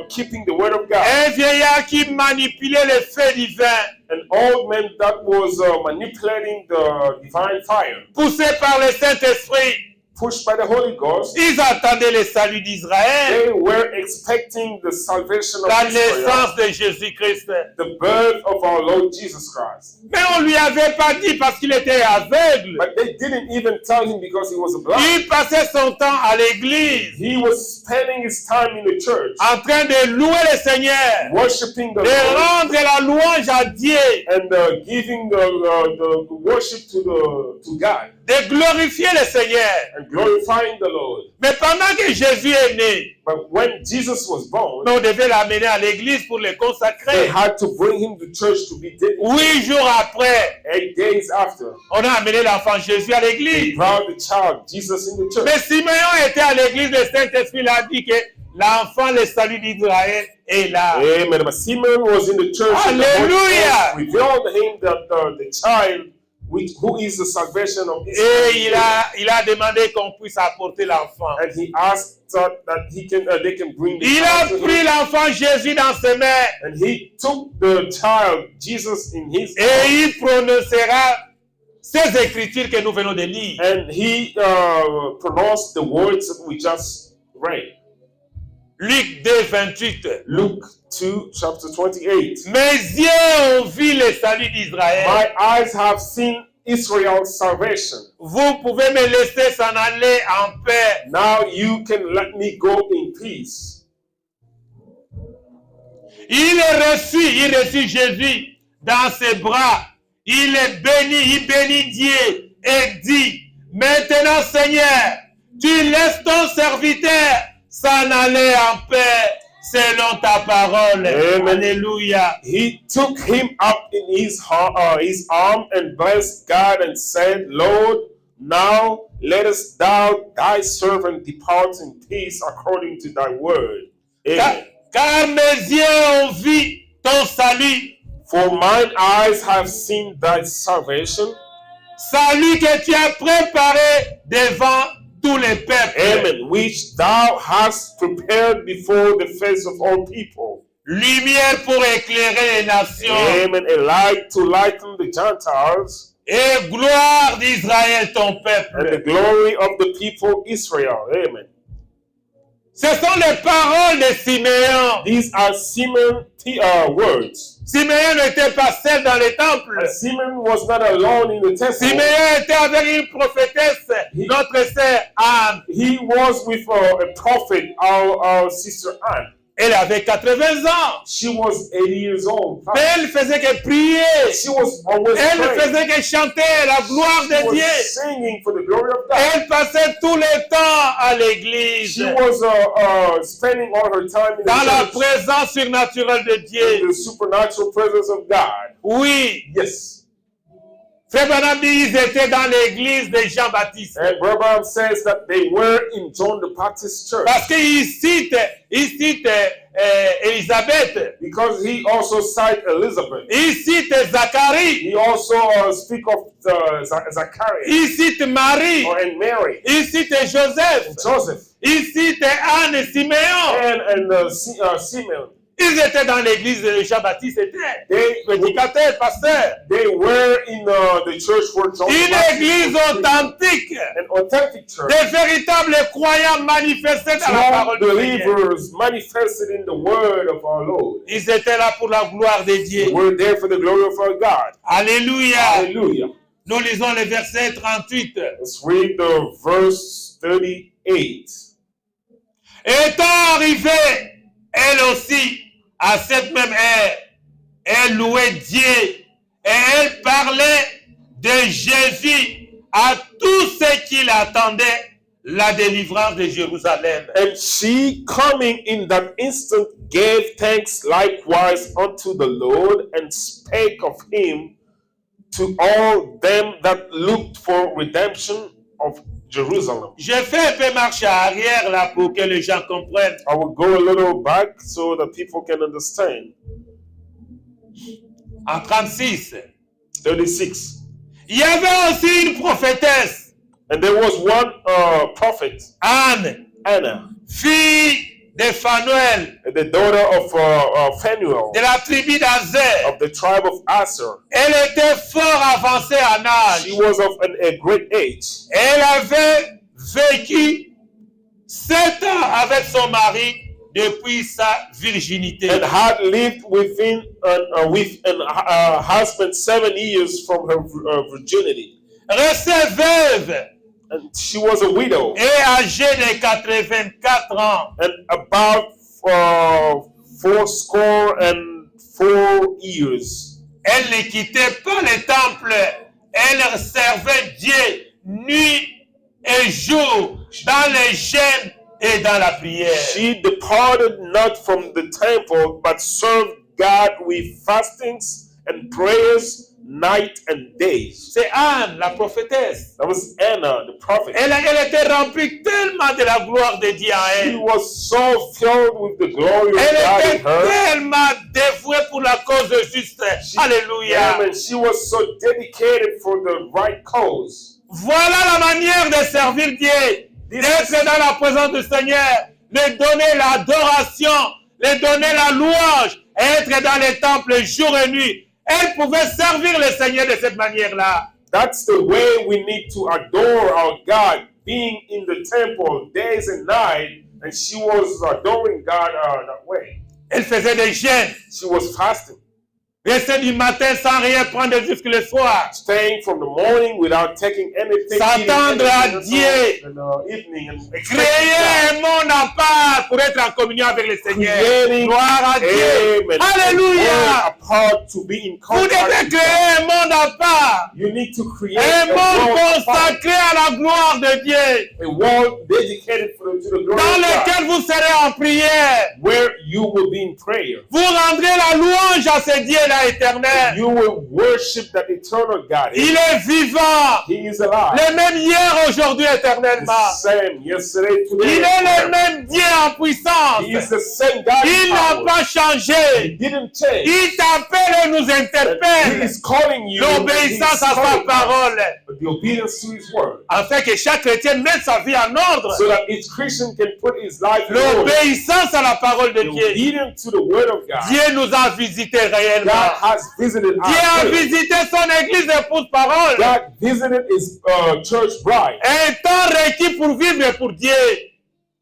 keeping the word of God. Un vieillard qui manipulait les faits divins. An old man that was manipulating the divine fire. Poussé par le Saint-Esprit. Pushed by the Holy Ghost. Ils attendaient le salut d'Israël. They were expecting the salvation of La Israel. naissance de Jésus-Christ. The birth of our Lord Jesus Christ. Mais on lui avait pas dit parce qu'il était aveugle. But they didn't even tell him because he was blind. Il passait son temps à l'église. He was spending his time in the church. En train de louer le Seigneur. Worshiping the De Lord. rendre la louange à Dieu. And giving the worship to God. De glorifier le Seigneur. And glorifying the Lord. Mais pendant que Jésus est né, But when Jesus was born, on devait l'amener à l'église pour le they consacrer. had to bring him to church to be dedicated. 8 jours après, 8 days after, on a amené l'enfant Jésus à they l'église. brought the child Jesus in the church. Mais Simeon était à l'église, le Saint-Esprit l'a dit que l'enfant, le salut d'Israël est là. Amen. But Simon was in the church. And the Holy Hallelujah. Ghost revealed him that the child, who is the salvation of Et Israel. il a demandé qu'on puisse apporter l'enfant. And he asked that they can bring the Il a child to pris him. l'enfant Jésus dans ses mains And he took the child Jesus in his et arms. il prononcera ces écritures que nous venons de lire. And he pronounced the words that we just read. Luc 2, 28. Luke 2, chapter 28. Mes yeux ont vu le salut d'Israël. My eyes have seen Israel's salvation. Vous pouvez me laisser s'en aller en paix. Now you can let me go in peace. Il reçut Jésus dans ses bras. Il est béni, il bénit Dieu et dit, maintenant Seigneur, tu laisses ton serviteur s'en aller en paix selon ta parole. Amen. Alléluia. He took him up in his arm and blessed God and said, Lord, now lettest thou thy servant depart in peace according to thy word. Amen. Car mes yeux ont vu ton salut. For mine eyes have seen thy salvation. Salut que tu as préparé devant tous les peuples. Amen. Which thou hast prepared before the face of all people. Lumière pour éclairer les nations. Amen. A light to lighten the Gentiles. Et gloire d'Israël, ton And the peuple. glory of the people Israel. Amen. Ce sont les paroles de Simeon. These are Simeon's words. Simeon n'était pas seul dans le temple. And Simeon was not alone in the temple. Simeon était avec une prophétesse, notre sœur Anne. He was with a prophet, our sister Anne. Elle avait 80 ans. She was 80 years old. Mais elle faisait que prier. She was always Elle praying. faisait que chanter la gloire She de was Dieu. singing for the glory of God. Elle passait tout le temps à l'église. She was spending all her time in Dans la the church, présence surnaturelle de in Dieu. the supernatural presence of God. Oui. Yes. Frère Branham dit, ils étaient dans l'église de Jean-Baptiste. And Brother says that they were in John the Baptist church. Parce qu'il cite Élisabeth. Because he also cited Elizabeth. Il cite Zacharie. He also speak of Zacharias Il cite Marie. and Mary Il cite Joseph. and Joseph Il cite Anne et Siméon. and Simeon. Ils étaient dans l'église de Jean-Baptiste était. They Prédicateur, pasteur. were in the church where John the Une Baptist église was authentique. an authentic church. Des véritables croyants manifestés dans la Strong parole de Dieu. believers manifested in the word of our Lord. Ils étaient là pour la gloire de Dieu. We're there for the glory of our God. Alléluia. Hallelujah. Nous lisons le verset 38. Let's read the verse 38. Étant arrivée, elle aussi, à cette même heure, elle louait Dieu et elle parlait de Jésus à tous ceux qui l'attendaient, la délivrance de Jérusalem. And she, coming in that instant, gave thanks likewise unto the Lord, and spake of him to all them that looked for redemption of Jerusalem. Je fais un peu marche arrière là pour que les gens comprennent. I will go a little back so that people can understand. En 36, 36. il y avait aussi une prophétesse And there was one prophet, Anne, Anna, fille de Phanuel, the daughter of Phanuel, de la tribu d'Azer. of the tribe of Aser. Elle était fort avancée en âge. She was of a great age. Elle avait vécu 7 ans avec son mari depuis sa virginité. And had lived with a husband 7 years from her virginity. Restée veuve And she was a widow. et âgée de 84 ans. And about 84 years. Elle ne quittait pas le temple. Elle servait Dieu nuit et jour dans les jeûnes et dans la prière. She departed not from the temple, but served God with fastings and prayers night and days. C'est Anne, la prophétesse. That was Anna, the prophet. Elle était remplie tellement de la gloire de Dieu en She elle. was so filled with the glory of Elle God était in her. tellement dévouée pour la cause juste. Alléluia. And she was so dedicated for the right cause. Voilà la manière de servir Dieu. D'être dans la présence du Seigneur. De donner l'adoration. De donner la louange. Être dans les temples jour et nuit. Elle pouvait servir le Seigneur de cette manière-là. That's the way we need to adore our God, being in the temple days and night, and she was adoring God that way. Elle faisait des jeûnes. She was fasting, Rester du matin sans rien prendre jusqu'au soir. staying from the morning without taking anything, S'attendre à Dieu. in evening, and Créer un monde à part pour être en communion avec le Seigneur. creating, Gloire à Dieu. amen, Alléluia. apart to be in Vous contact devez with créer God. un monde à part. You need to create Un monde world apart, consacré à la gloire de Dieu. a world dedicated to the glory Dans of God, lequel vous serez en prière. where you will be in prayer. Vous rendrez la louange à ce Dieu-là éternel. You will worship that eternal God. Il est vivant. He is alive. Le même hier, aujourd'hui, The éternellement. same yesterday, today. Il est le forever. même Dieu en puissance. He is the same God. Il in n'a power. pas He changé. didn't change. Il t'appelle et nous He interpelle. is calling you. L'obéissance à He is sa calling parole. us, the obedience to His word, Afin que chaque chrétien mette sa vie en ordre. so that each Christian can put his life in order. L'obéissance à la parole de The Dieu. obedience to the word of God. Dieu nous a visités réellement. God has visited Dieu a us. visité son église épouse parole. God visited His church bride. Un temps requis pour vivre pour Dieu.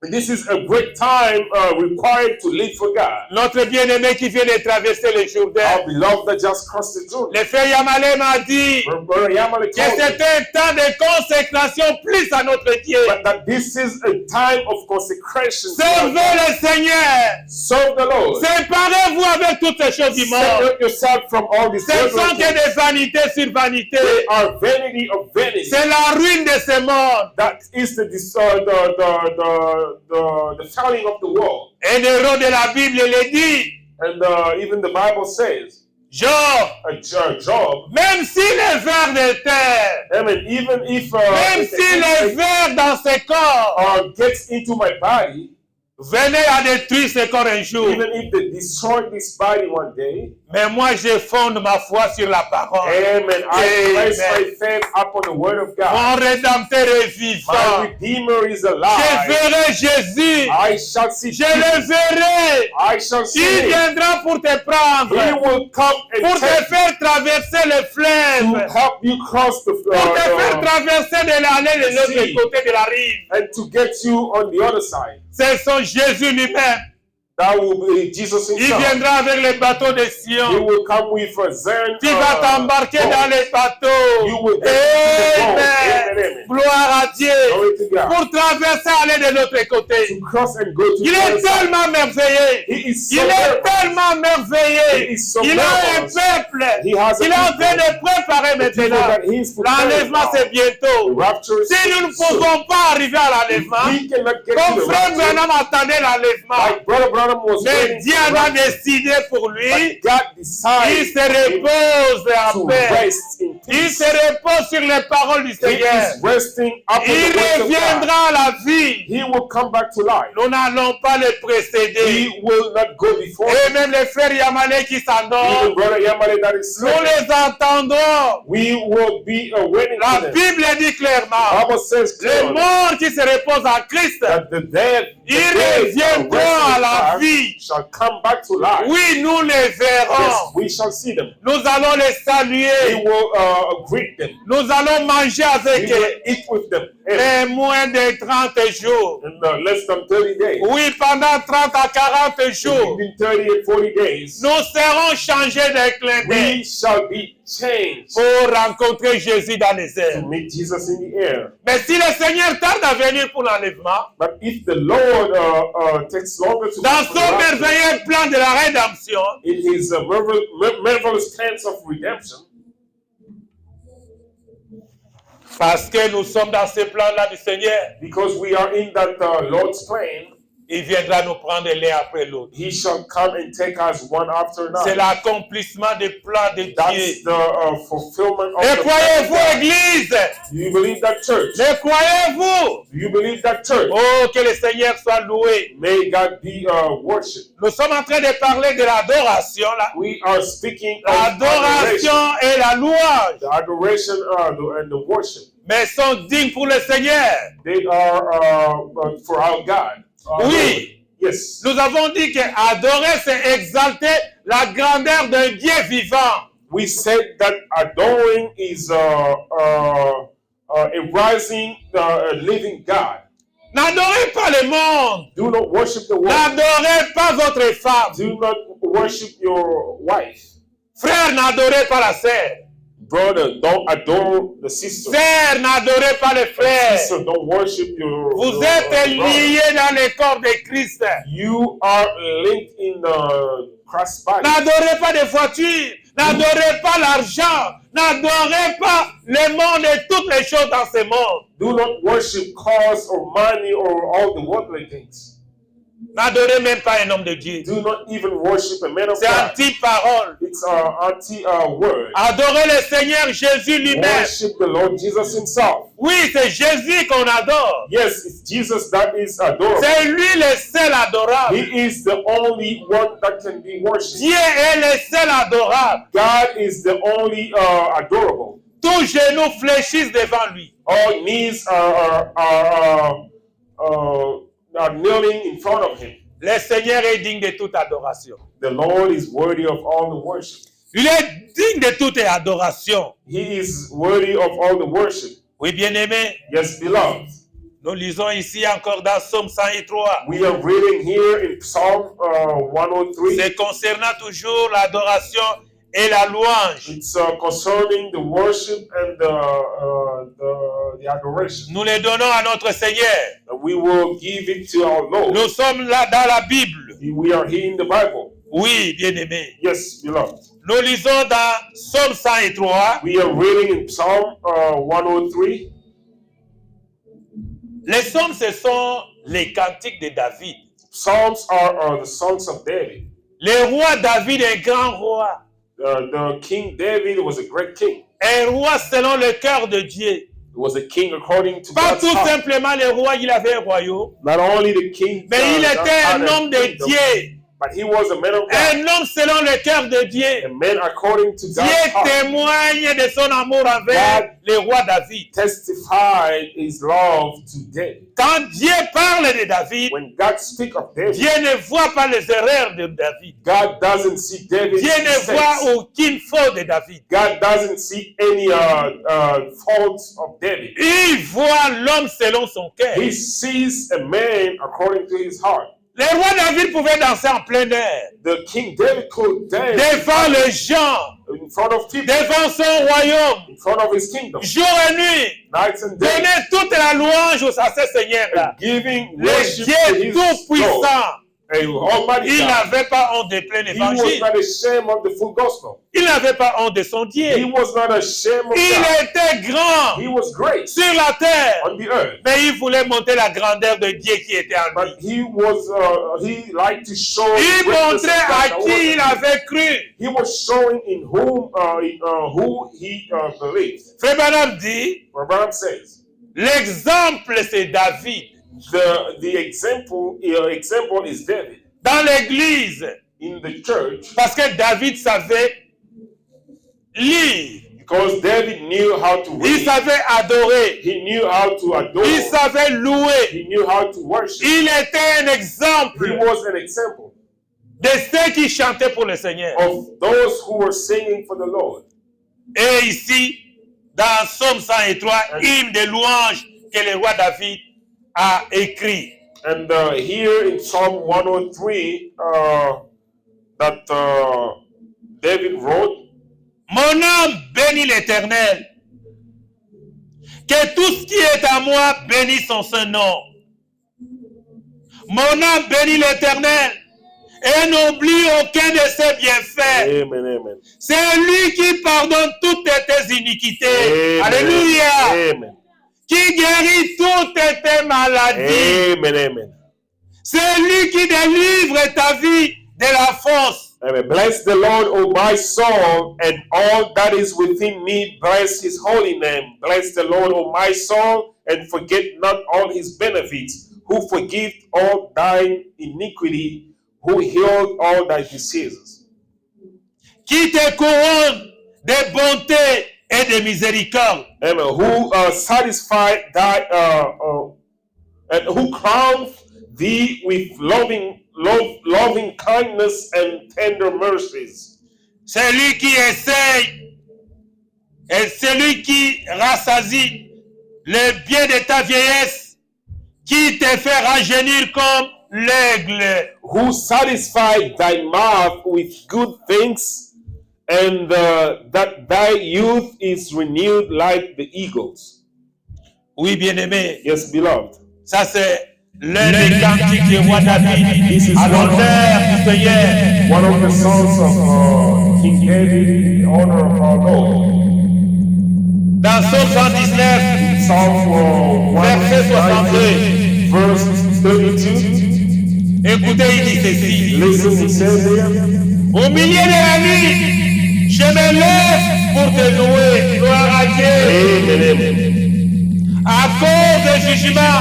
And this is a great time required to live for God. Notre bien-aimé qui vient de traverser le Jourdain. Our beloved that just crossed the Jordan. Le frère Yamalé m'a dit Brother Yamale que told me c'était un temps de consécration plus à notre Dieu. that this is a time of consecration. Servez le Seigneur. Serve the Lord. Séparez-vous avec toutes ces choses du monde. Separate yourself from all these Ce ne sont que things. des vanités sur vanités. They are vanity of vanity. C'est la ruine de ce monde. That is the falling of the world. Un héros de la Bible le dit. And even the Bible says, Job, Job, même si les vers de terre, I mean, even if même si les vers dans ce corps gets into my body, venaient à détruire ce corps un jour, even if they destroy this body one day, mais moi je fonde ma foi sur la parole. amen, I place my Amen. faith upon the word of God. Mon Rédempteur est vivant. My Redeemer is Je alive. verrai Jésus. I shall see Je le verrai. I shall see Il him. viendra pour te prendre, He will come pour and te take faire traverser le to fleuve, help you cross pour te faire traverser de l'allée de l'autre côté de la rive. and to get you on the other side. C'est son Jésus lui-même. That will be Jesus Il himself. viendra avec les bateaux de He Sion. will come with a Zen. Tu vas t'embarquer dans les bateaux. You will get to the boat. Amen. Amen, amen. Gloire à Dieu. Glory to God. Pour traverser, aller de l'autre côté. To cross and go to Il the est other side. tellement merveilleux. He is so Il est marvelous. tellement merveilleux. He is so Il a un marvelous. peuple. He has a Il est en people. train de préparer The people maintenant. that he is preparing L'enlèvement, now. c'est The bientôt. rapture is Si nous ne soon. pouvons pas arriver à l'enlèvement, We cannot get comme to the frère rapture. Branham attendait l'enlèvement, Like Brother Branham was mais waiting Dieu for the a rapture. décidé pour lui, But God il decided se repose en to paix. rest in Il peace. se repose sur les paroles du He Seigneur. is resting upon Il the words of God. reviendra à la vie. He will come back to life. Nous n'allons pas le précéder. He will not go before Et him. même les frères Yamalé qui Even s'endorment, brother Yamale that is nous sleeping, les entendrons. we will be waiting La for them. Bible dit clairement, Bible says les clearly morts qui se reposent en Christ, that the dead, ils reviendront à la vie. shall come back to life. Oui, nous les Yes, verrons. we shall see them. Nous allons les We saluer. will greet them. Nous allons manger We avec will eux. eat with them. And Mais moins de 30 jours. in less than 30 days, Oui, pendant 30 à 40 jours, between 30 and 40 days, nous serons changés d'un clin d'œil we shall be changed pour rencontrer Jésus dans les to airs. meet Jesus in the air. Mais si le Seigneur tarde à venir pour l'enlèvement, But if the Lord takes longer to dans come for the son rapture, merveilleux plan de la rédemption, in his marvelous plans of redemption, parce que nous sommes dans ce plan-là du Seigneur, because we are in that Lord's plan, il viendra nous prendre l'un après l'autre. he shall come and take us one after C'est another. l'accomplissement des plans de Dieu. That's the fulfillment of Et the croyez-vous, plan. Église? Do you believe that, church? Mais croyez-vous? Do you believe that, church? Oh, que le Seigneur soit loué. May God be worshipped. Nous sommes en train de parler de l'adoration, là. We are speaking of adoration, L'adoration et la louange. the adoration and the worship. Mais sont dignes pour le Seigneur. They are for our God. Oui. Yes. Nous avons dit que adorer, c'est exalter la grandeur d'un Dieu vivant. We said that adoring is a rising, living God. N'adorez pas le monde. Do not worship the world. N'adorez pas votre femme. Do not worship your wife. Frère, n'adorez pas la sœur. Brother, don't adore the sister. Sœur, n'adorez pas le frère. Sister, don't worship your Vous your êtes brother. liés dans le corps de Christ. You are linked in the Christ's body. N'adorez pas des voitures. N'adorez pas l'argent. N'adorez pas le monde et toutes les choses dans ce monde. Do not worship cars or money or all the worldly things. N'adorez même pas un homme de Dieu. Do not even worship a man of C'est God. anti-parole. It's anti-word. Adorez le Seigneur Jésus lui-même. Worship the Lord Jesus himself. Oui, c'est Jésus qu'on adore. Yes, it's Jesus that is adorable. C'est lui le seul adorable. He is the only one that can be worshipped. Dieu est le seul adorable. God is the only adorable. Tous genoux fléchissent devant lui. All knees are kneeling in front of him. Le Seigneur est digne de toute adoration. The Lord is worthy of all the worship. Il est digne de toute adoration. He is worthy of all the worship. Oui, bien-aimé, Yes, beloved. nous lisons ici encore dans Psaume 103. We are reading here in Psalm 103. C'est concernant toujours l'adoration et la louange. It's concerning the worship and the adoration. Nous les donnons à notre Seigneur. And we will give it to our Lord. Nous sommes là dans la Bible. We are here in the Bible. Oui, bien-aimé. Yes, beloved. Nous lisons dans Psaume 103. We are reading in Psalm 103. Les psaumes, ce sont les cantiques de David. Psalms are the songs of David. Le roi David est un grand roi. The King David was a great king. Un roi selon le cœur de Dieu. He was a king according to Pas God's tout heart. simplement le roi, il avait un royaume. Not only the king, Mais il était had un a homme de kingdom, Dieu. but he was a man of God. Un homme selon le cœur de Dieu. A man according to God's Dieu heart. témoigne de son amour envers le roi David. Testified his love to David. Quand Dieu parle de David, When God speaks of David, Dieu ne voit pas les erreurs de David. God doesn't see David's Dieu ne mistakes. voit aucune faute de David. God doesn't see any faults of David. Il voit l'homme selon son cœur. He sees a man according to his heart. Le roi David pouvait danser en plein air, The King David could dance devant les gens, in front of people, devant son royaume, in front of his kingdom, jour et nuit, nights and days, donner toute la louange à ce Seigneur-là. giving Le worship to Dieu his Lord, tout-puissant. Almighty Il God. n'avait pas honte de plein He was évangile. not ashamed of the full gospel. Il n'avait pas honte de son He Dieu. was not ashamed of Il God. était grand He was great sur la terre. on the earth. Mais il voulait montrer la grandeur de Dieu qui était en lui. But he liked to show the Il greatness of montrait God à that qui was il in him. avait cru. He was showing in who he believed. Frère Branham dit, Branham says, l'exemple c'est David. the example is David Dans l'église, in the church, parce que David savait lire. because David knew how to Il read. savait adorer. He knew how to adore. Il savait louer. He knew how to worship. Il était un He exemple was an example de ceux qui chantaient pour le Seigneur. of those who were singing for the Lord. Et ici, dans Psaume 103, hymne de louange que le roi David a écrit. And here in Psalm 103, that David wrote, Mon âme bénit l'Éternel. Que tout ce qui est à moi bénisse son saint nom. Mon âme bénit l'Éternel et n'oublie aucun de ses bienfaits. Amen, amen. C'est lui qui pardonne toutes tes iniquités. Amen. Alléluia. Amen. Qui guérit toutes tes maladies. Amen, amen. C'est lui qui délivre ta vie de la force. Amen. Bless the Lord, O my soul, and all that is within me. Bless his holy name. Bless the Lord, O my soul, and forget not all his benefits, who forgive all thine iniquity, who healed all thy diseases. Qui te couronne de bonté et de miséricorde. Amen. Who satisfied thy and who crowned thee with loving kindness and tender mercies. C'est lui qui essaye et celui qui rassasie le bien de ta vieillesse, qui te fait rajeunir comme l'aigle. Who satisfied thy mouth with good things, and that thy youth is renewed like the eagles. Oui, bien-aimé, Yes, beloved. ça c'est l'un des cantiques du roi David à l'honneur du Seigneur. One of the songs of King David in honor of our Lord. Dans Psaume 119, Psalm verset 119, verse 32. écoutez, il dit ceci. Listen, it says here, Au milieu de la nuit, je me lève pour te louer, gloire à Dieu, Amen, amen. à cause du jugement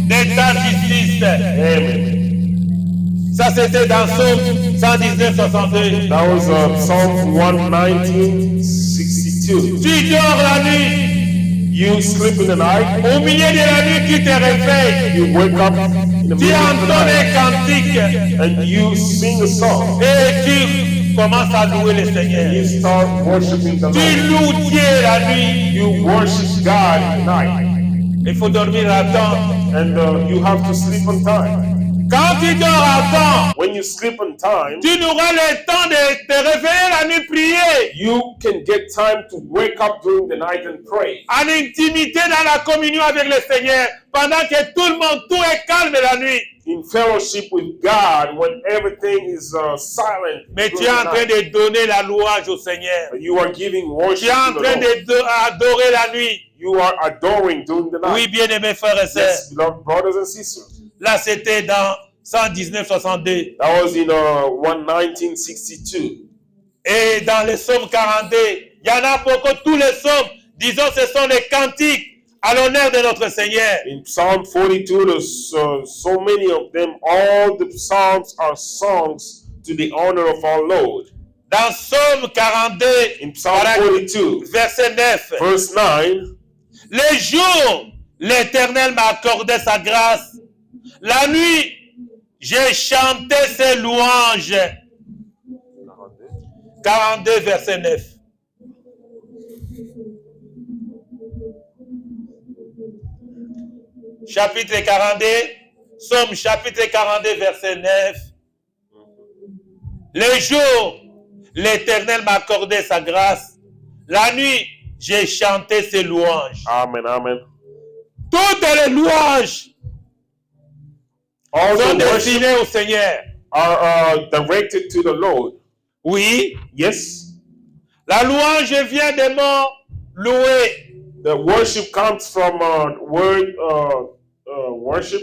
de ta justice. Amen. Ça, c'était dans Psaume 119, 62. That was Psalm 119, 62. Tu dors la nuit, You sleep in the night, au milieu de la nuit, tu te réveilles, you wake up in the tu middle of the entonnes night, un cantique and you sing a song. et tu commences à louer le Seigneur. You start worshiping the Tu Lord. loues Dieu la nuit. You worship God at night, Il faut dormir à temps. and you have to sleep on time. Quand tu dors à temps, When you sleep on time, tu n'auras le temps de te réveiller la nuit, prier. you can get time to wake up during the night and pray. En intimité dans la communion avec le Seigneur, pendant que tout le monde, tout est calme la nuit. In fellowship with God when everything is silent. Mais during tu es en the train night. de donner la louange au Seigneur. You are giving Tu worship es en to the train Lord. d'adorer la nuit. You are adoring during the night. Oui, bien-aimés frères et sœurs. Yes, beloved brothers and sisters. Là, c'était dans 119-62. That was in 1962. Et dans les psaumes 42, il y en a beaucoup, tous les psaumes, disons, ce sont les cantiques à l'honneur de notre Seigneur. In Psalm 42, there's so many of them. All the psalms are songs to the honor of our Lord. Dans Psaume 42, In Psalm 42, verset 9, verse 9, les jours, l'Éternel m'a accordé sa grâce. La nuit, j'ai chanté ses louanges. 42, verset 9. Chapitre 42, Psaume chapitre 42, verset 9. Les jours, l'Éternel m'a accordé sa grâce. La nuit, j'ai chanté ses louanges. Amen, amen. Toutes les louanges All sont the worship destinés au Seigneur. are directed to the Lord. Oui, Yes, la louange vient des mots louer. the worship comes from word worship.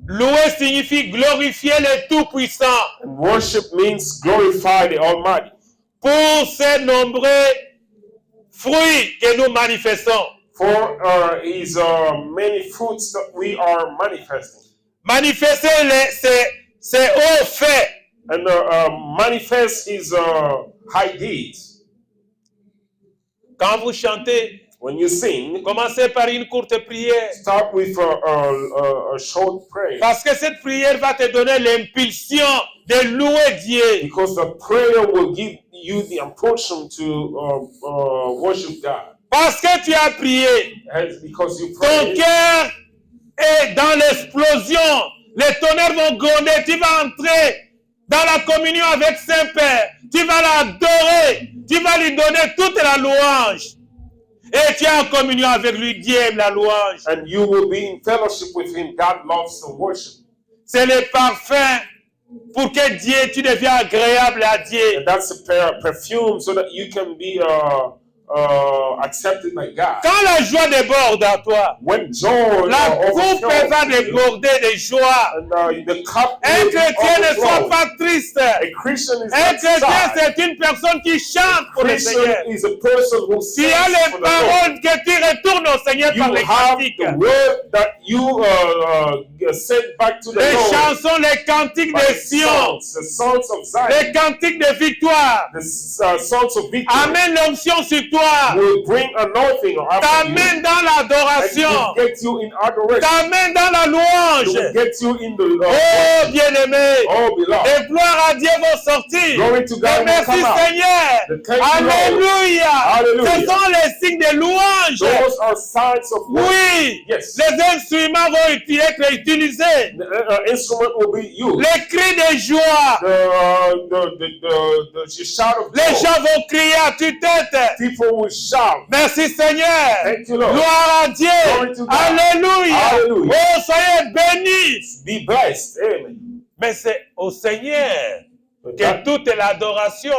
Louer signifie glorifier le Tout-Puissant And worship means glorify the Almighty pour ces nombreux fruits que nous manifestons. for His many fruits that we are manifesting. Manifester c'est hauts faits. And manifest His high deeds. Quand vous chantez, When you sing, commencez par une courte prière. start with a short prayer. Parce que cette prière va te donner l'impulsion de louer Dieu. Because the prayer will give you the impulsion to worship God. Parce que tu as prié, And because you ton pray, cœur est dans l'explosion. Les tonnerres vont gronder. Tu vas entrer dans la communion avec Saint-Père. Tu vas l'adorer. Tu vas lui donner toute la louange. Et tu es en communion avec lui. Dieu aime la louange. and you will be in fellowship with Him. God loves the worship. C'est le parfum pour que Dieu, tu deviens agréable à Dieu. And that's a perfume so that you can be accepted by God. Quand la joie déborde en toi, When joy la coupe overflows va in you, déborder de joie. and the cup Un will chrétien ne soit overflow. pas triste. A Christian is Un not chrétien, sad. c'est une personne qui chante pour le Christian Seigneur. is a person who Tu as sings les for the Lord. paroles que tu retournes au Seigneur You par les have cantiques. the word that you send back to the Les Lord. chansons, les cantiques By de the Sion, songs of Zion, les cantiques de victoire. the songs of victory Amène l'onction sur toi. will bring anointing after you. T'amène dans And it l'adoration. will get you in adoration. T'amène dans la It louange. will get you in the Oh, bien-aimé. oh beloved. Des gloires à Dieu vont sortir. Glory to God Et will merci come out. Seigneur. The thank you, Lord. Alléluia. Hallelujah. Ce sont les signes de louange. Those are signs of worship. Oui. Yes. Les instruments vont être utilisés. The instrument will be used. Les cris de joie. The shout of Les joy. gens vont crier à tue-tête. People will shout. Merci Seigneur. Thank you, Lord. Gloire à Dieu. Glory to God. Alléluia. Hallelujah. Oh, soyez bénis. Be blessed. Amen. Mais c'est au Seigneur que That- toute l'adoration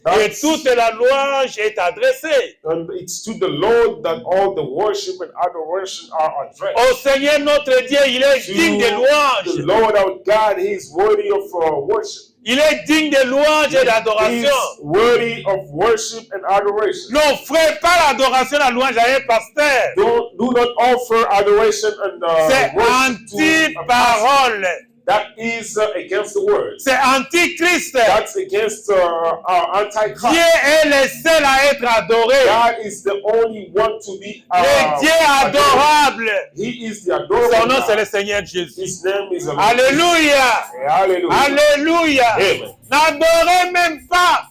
et That's- toute la louange est adressée. And it's to the Lord that all the worship and adoration are addressed. Au Seigneur notre Dieu, il est digne de To the louange. Lord our God, He is worthy of worship. Il est digne de louange et He is d'adoration. worthy of worship and adoration. N'offrez pas l'adoration, la louange à un pasteur. Do not offer adoration and C'est worship to a pastor. anti-parole. That is against the word. C'est anti-Christ. That's against our anti-Christ. Dieu est le seul à être adoré. God is the only one to be Le Dieu adored. adorable. He is the Son adorable nom, c'est le God. Seigneur Jésus. His name is the Lord. Alléluia. Hallelujah. Alléluia. Amen. N'adorez même pas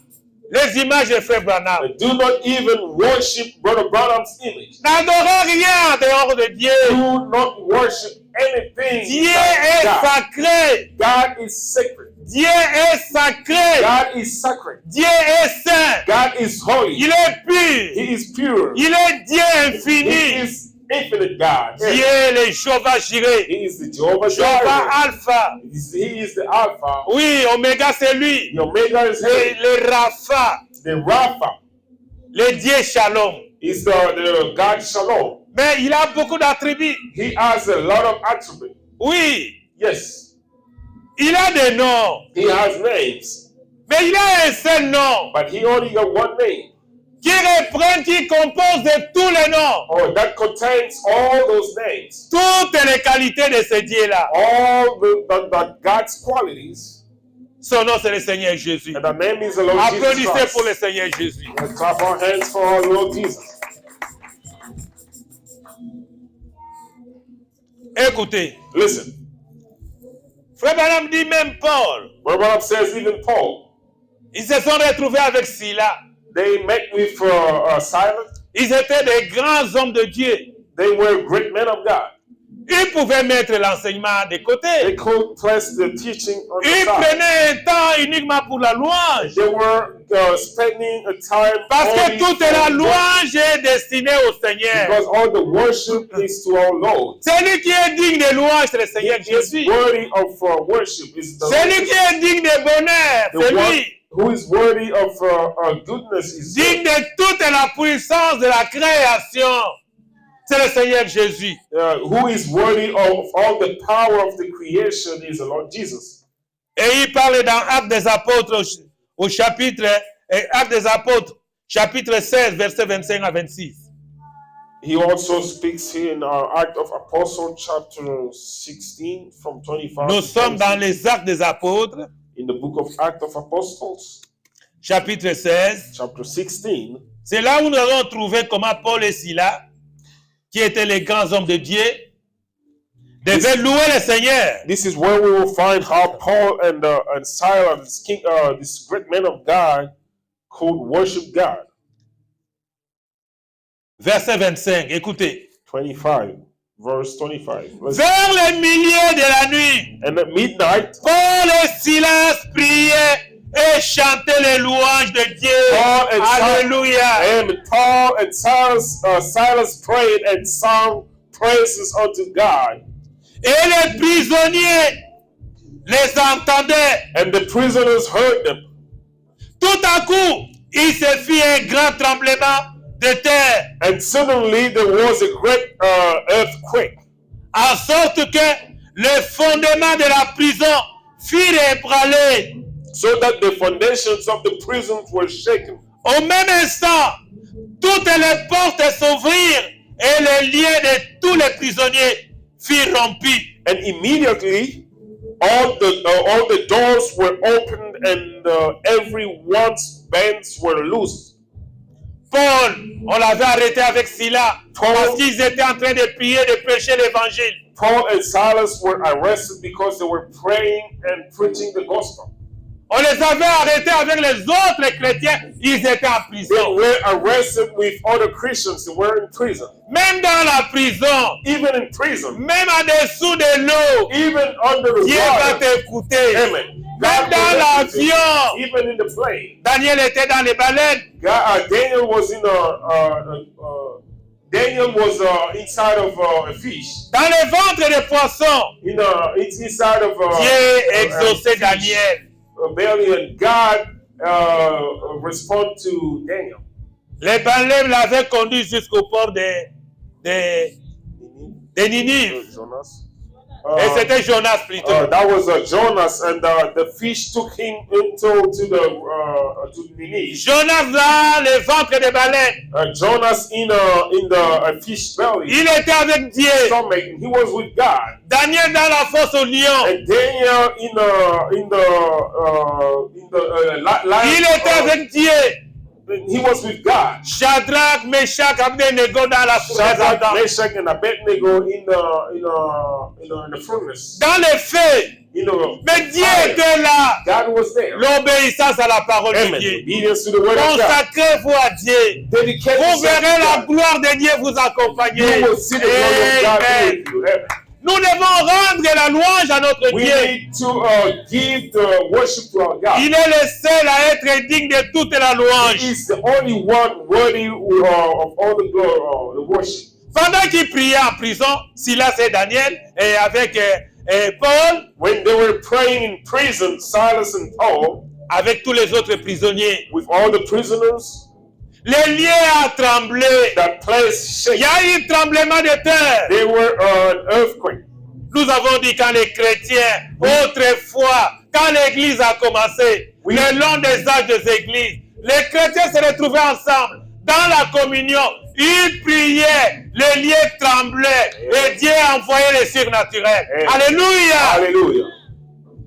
les images de Frère Branham. Do not even worship Brother Branham's image. N'adorez rien en dehors de Dieu. Do not worship anything. Dieu but est God. sacré. God is sacred. Dieu est sacré. God is sacred. Dieu est saint. God is holy. Il est pur. He is pure. Il est Dieu He infini. is infinite God. Dieu est le Jehovah Jireh. He is the Jehovah Jehovah Jireh. Alpha. He is the Alpha. Oui, Oméga c'est lui. The Omega is Et Him. le Rapha. The Rapha Le Dieu Shalom. is the God Shalom. Mais il a beaucoup d'attributs. He has a lot of attributes. Oui, Yes, il a des noms. He has names, Mais il a un seul nom but He only got one name. qui reprend, qui compose de tous les noms. Oh, that contains all those names. Toutes les qualités de ce Dieu-là. All the God's qualities. Son nom, c'est le Seigneur Jésus. And the name is the Lord Jesus Applaudissez Christ. pour le Seigneur Jésus. Let's clap our hands for our Lord Jesus. Écoutez, Listen, Frère Branham dit même Paul. Brother Branham says even Paul, Ils se sont retrouvés avec Sila. they met with Silas. Ils étaient des grands hommes de Dieu. They were great men of God. Ils pouvaient mettre l'enseignement de They côté. could place the teaching on the Ils side. prenaient un temps uniquement pour la louange. They were spending a time Parce que only toute for la worship, louange est destinée au Seigneur. because all the worship is to our Lord. Celui qui est digne de louange, c'est le Seigneur He is Jésus. worthy of worship. Is the Celui qui est digne de bonheur, the c'est one lui. who is worthy of goodness is Digne de toute la puissance de la création, c'est le Seigneur Jésus. who is worthy of all the power of the creation is the Lord Jesus. Et il parle dans Actes des Apôtres au chapitre, Actes des Apôtres, chapitre 16, versets 25 à 26. He also speaks here in Act of Apostle chapter 16 from 25 Nous to sommes dans 26. les Actes des Apôtres, In the book of Act of Apostles, chapitre 16. chapter 16. C'est là où nous avons trouvé comment Paul et Silas, qui étaient les grands hommes de Dieu, devaient louer le Seigneur. This is where we will find how Paul and Silas, this great men of God, could worship God. Verset 25, écoutez. 25, verse 25. Vers le milieu de la nuit, And at midnight, Paul et Silas priaient et chantaient les louanges de Dieu. Paul and Alléluia. and Paul and Silas prayed and sang praises unto God. Et les prisonniers les entendaient. And the prisoners heard them. Tout à coup, il se fit un grand tremblement de terre, And suddenly there was a great earthquake, en sorte que le fondement de la prison fut ébranlé. so that the foundations of the prisons were shaken. Au même instant, toutes les portes s'ouvrirent et les liens de tous les prisonniers furent rompus. And immediately, all the doors were opened and everyone's bands were loosed. Paul, on l'avait arrêté avec Silas parce qu'ils étaient en train de prier, de prêcher l'évangile. Paul and Silas were arrested because they were praying and preaching the gospel. On les avait arrêtés avec les autres chrétiens, ils étaient en They prison. were arrested with other Christians that were in prison. Même dans la prison, Even in prison, même en dessous de l'eau, even under the Dieu va water. t'écouter. Amen. Même dans l'avion, Even in the plane. Daniel était dans les baleines. Daniel was in Daniel was inside of a fish. Dans le ventre des poissons, It's inside of Dieu exauçait fish Daniel. belly, and God respond to Daniel. Les baleines l'avaient conduit jusqu'au port de Ninive. Jonas. Et c'était Jonas plutôt. That was Jonas, and the fish took him to Nineveh. Jonas dans le ventre des baleines. Jonas in the fish belly. Il était avec Dieu. Stomach, and he was with God. Daniel dans la fosse au lion. And Daniel in the lion. Il était avec Dieu. He was with God. Shadrach, Meshach, Abednego dans la fournaise Shadrach, ardente. Meshach, and Abednego in the furnace. Dans les feux. Mais Dieu était là. God was there. L'obéissance à la parole de Amen. Dieu. Obedience to the word of God. Consacrez-vous à Dieu. Dedicate Vous yourself verrez to la God. gloire de Dieu vous accompagner. You will see the glory of God Amen. with you. Amen. Nous devons rendre la louange à notre We Dieu. need to give the worship to our God. Il est le seul à être digne de toute la He louange. is the only one worthy of all the glory, the worship. Pendant qu'il priait en prison, Silas et Daniel, et avec Paul, When they were praying in prison, Silas and Paul, avec tous les autres prisonniers, with all the prisoners, les liens ont tremblé. that place Il y shaken. a eu un tremblement de terre. They were an earthquake. Nous avons dit quand les chrétiens, autrefois, quand l'église a commencé, Oui. le long des âges des églises, les chrétiens se retrouvaient ensemble dans la communion. Ils priaient, les liens tremblaient et Dieu a envoyé les surnaturels. Amen. Alléluia! Hallelujah.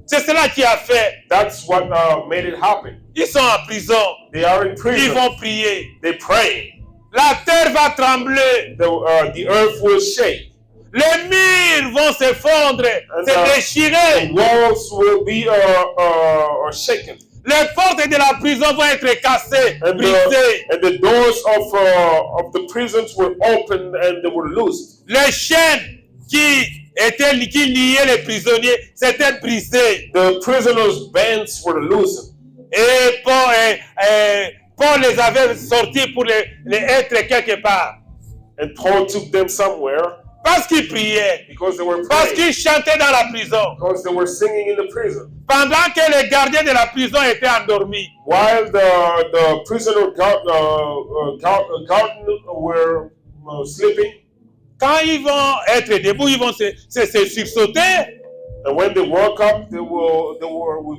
C'est cela qui a fait. That's what made it happen. Ils sont en prison. They are in Ils prison. vont prier. They pray. La terre va trembler. The earth will shake. Les murs vont s'effondrer, And, se déchirer. The walls will be shaken. Les portes de la prison vont être cassées, And brisées. the doors of the prisons were opened and they were loosed. Les chaînes qui liait les prisonniers s'était brisé. The prisoners' bands were loosened. Et Paul les avait sortis pour les être quelque part. And Paul took them somewhere Parce qu'ils priaient. because they were Parce praying, qu'ils chantaient dans la prison. because they were singing in the prison. Pendant que les gardiens de la prison étaient endormis. While the prisoner guard were sleeping, Quand ils vont être debout, ils vont se sursauter. and when they woke up, they will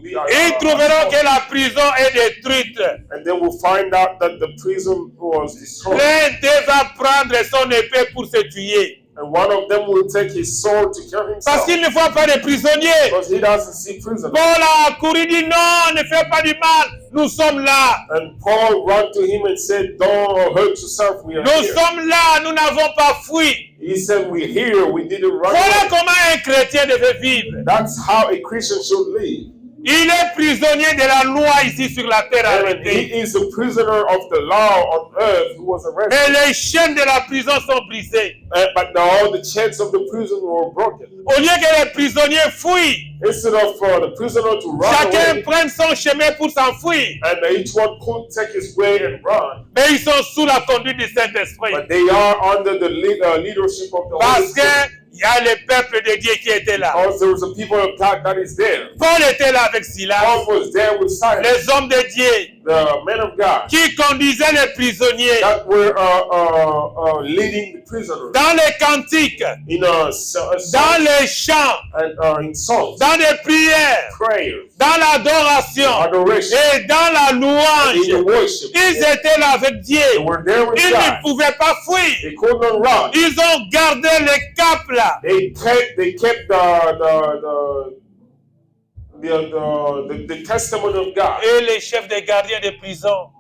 be Et ils trouveront que la prison est détruite. and they will find out that the prison was destroyed. L'un d'eux va prendre son épée pour se tuer. And one of them will take his sword to kill Parce himself qu'il ne voit pas de prisonniers. because he doesn't see prisoners. Paul a couru, dit non, ne fais pas du mal. Nous sommes là. And Paul ran to him and said, "Don't hurt yourself. We are Nous here." sommes là. Nous n'avons pas fui. He said, "We're here. We didn't run Voilà away." comment un chrétien devait vivre. That's how a Christian should live. Il est prisonnier de la loi ici sur la terre And arrêtée. he is a prisoner of the law on earth who was Et arrested. les chaînes de la prison sont brisées. But all the chains of the prison were broken. Au lieu que les prisonniers fuient, Instead of the prisoner to run chacun away, prenne son chemin pour s'enfuir. and each one could take his way and run, Mais ils sont sous la conduite du Saint-Esprit. but they are under the leadership of the Holy Parce Spirit. qu'il y a le peuple de Dieu qui était là. Because there was a people of God that is there. Paul était là avec Silas, Paul was there with Silas, les hommes de Dieu the men of God, qui conduisaient les prisonniers that were leading the prisoners dans les cantiques, in dans les chants, and in songs, dans les prières, prayers, dans l'adoration adoration, et dans la in the louange. worship. Ils étaient là avec Dieu. They were there with Ils God. ne pouvaient pas fuir. They could not run. Ils ont gardé le cap là. They kept the testimony of God. Et le chef des gardiens de prison,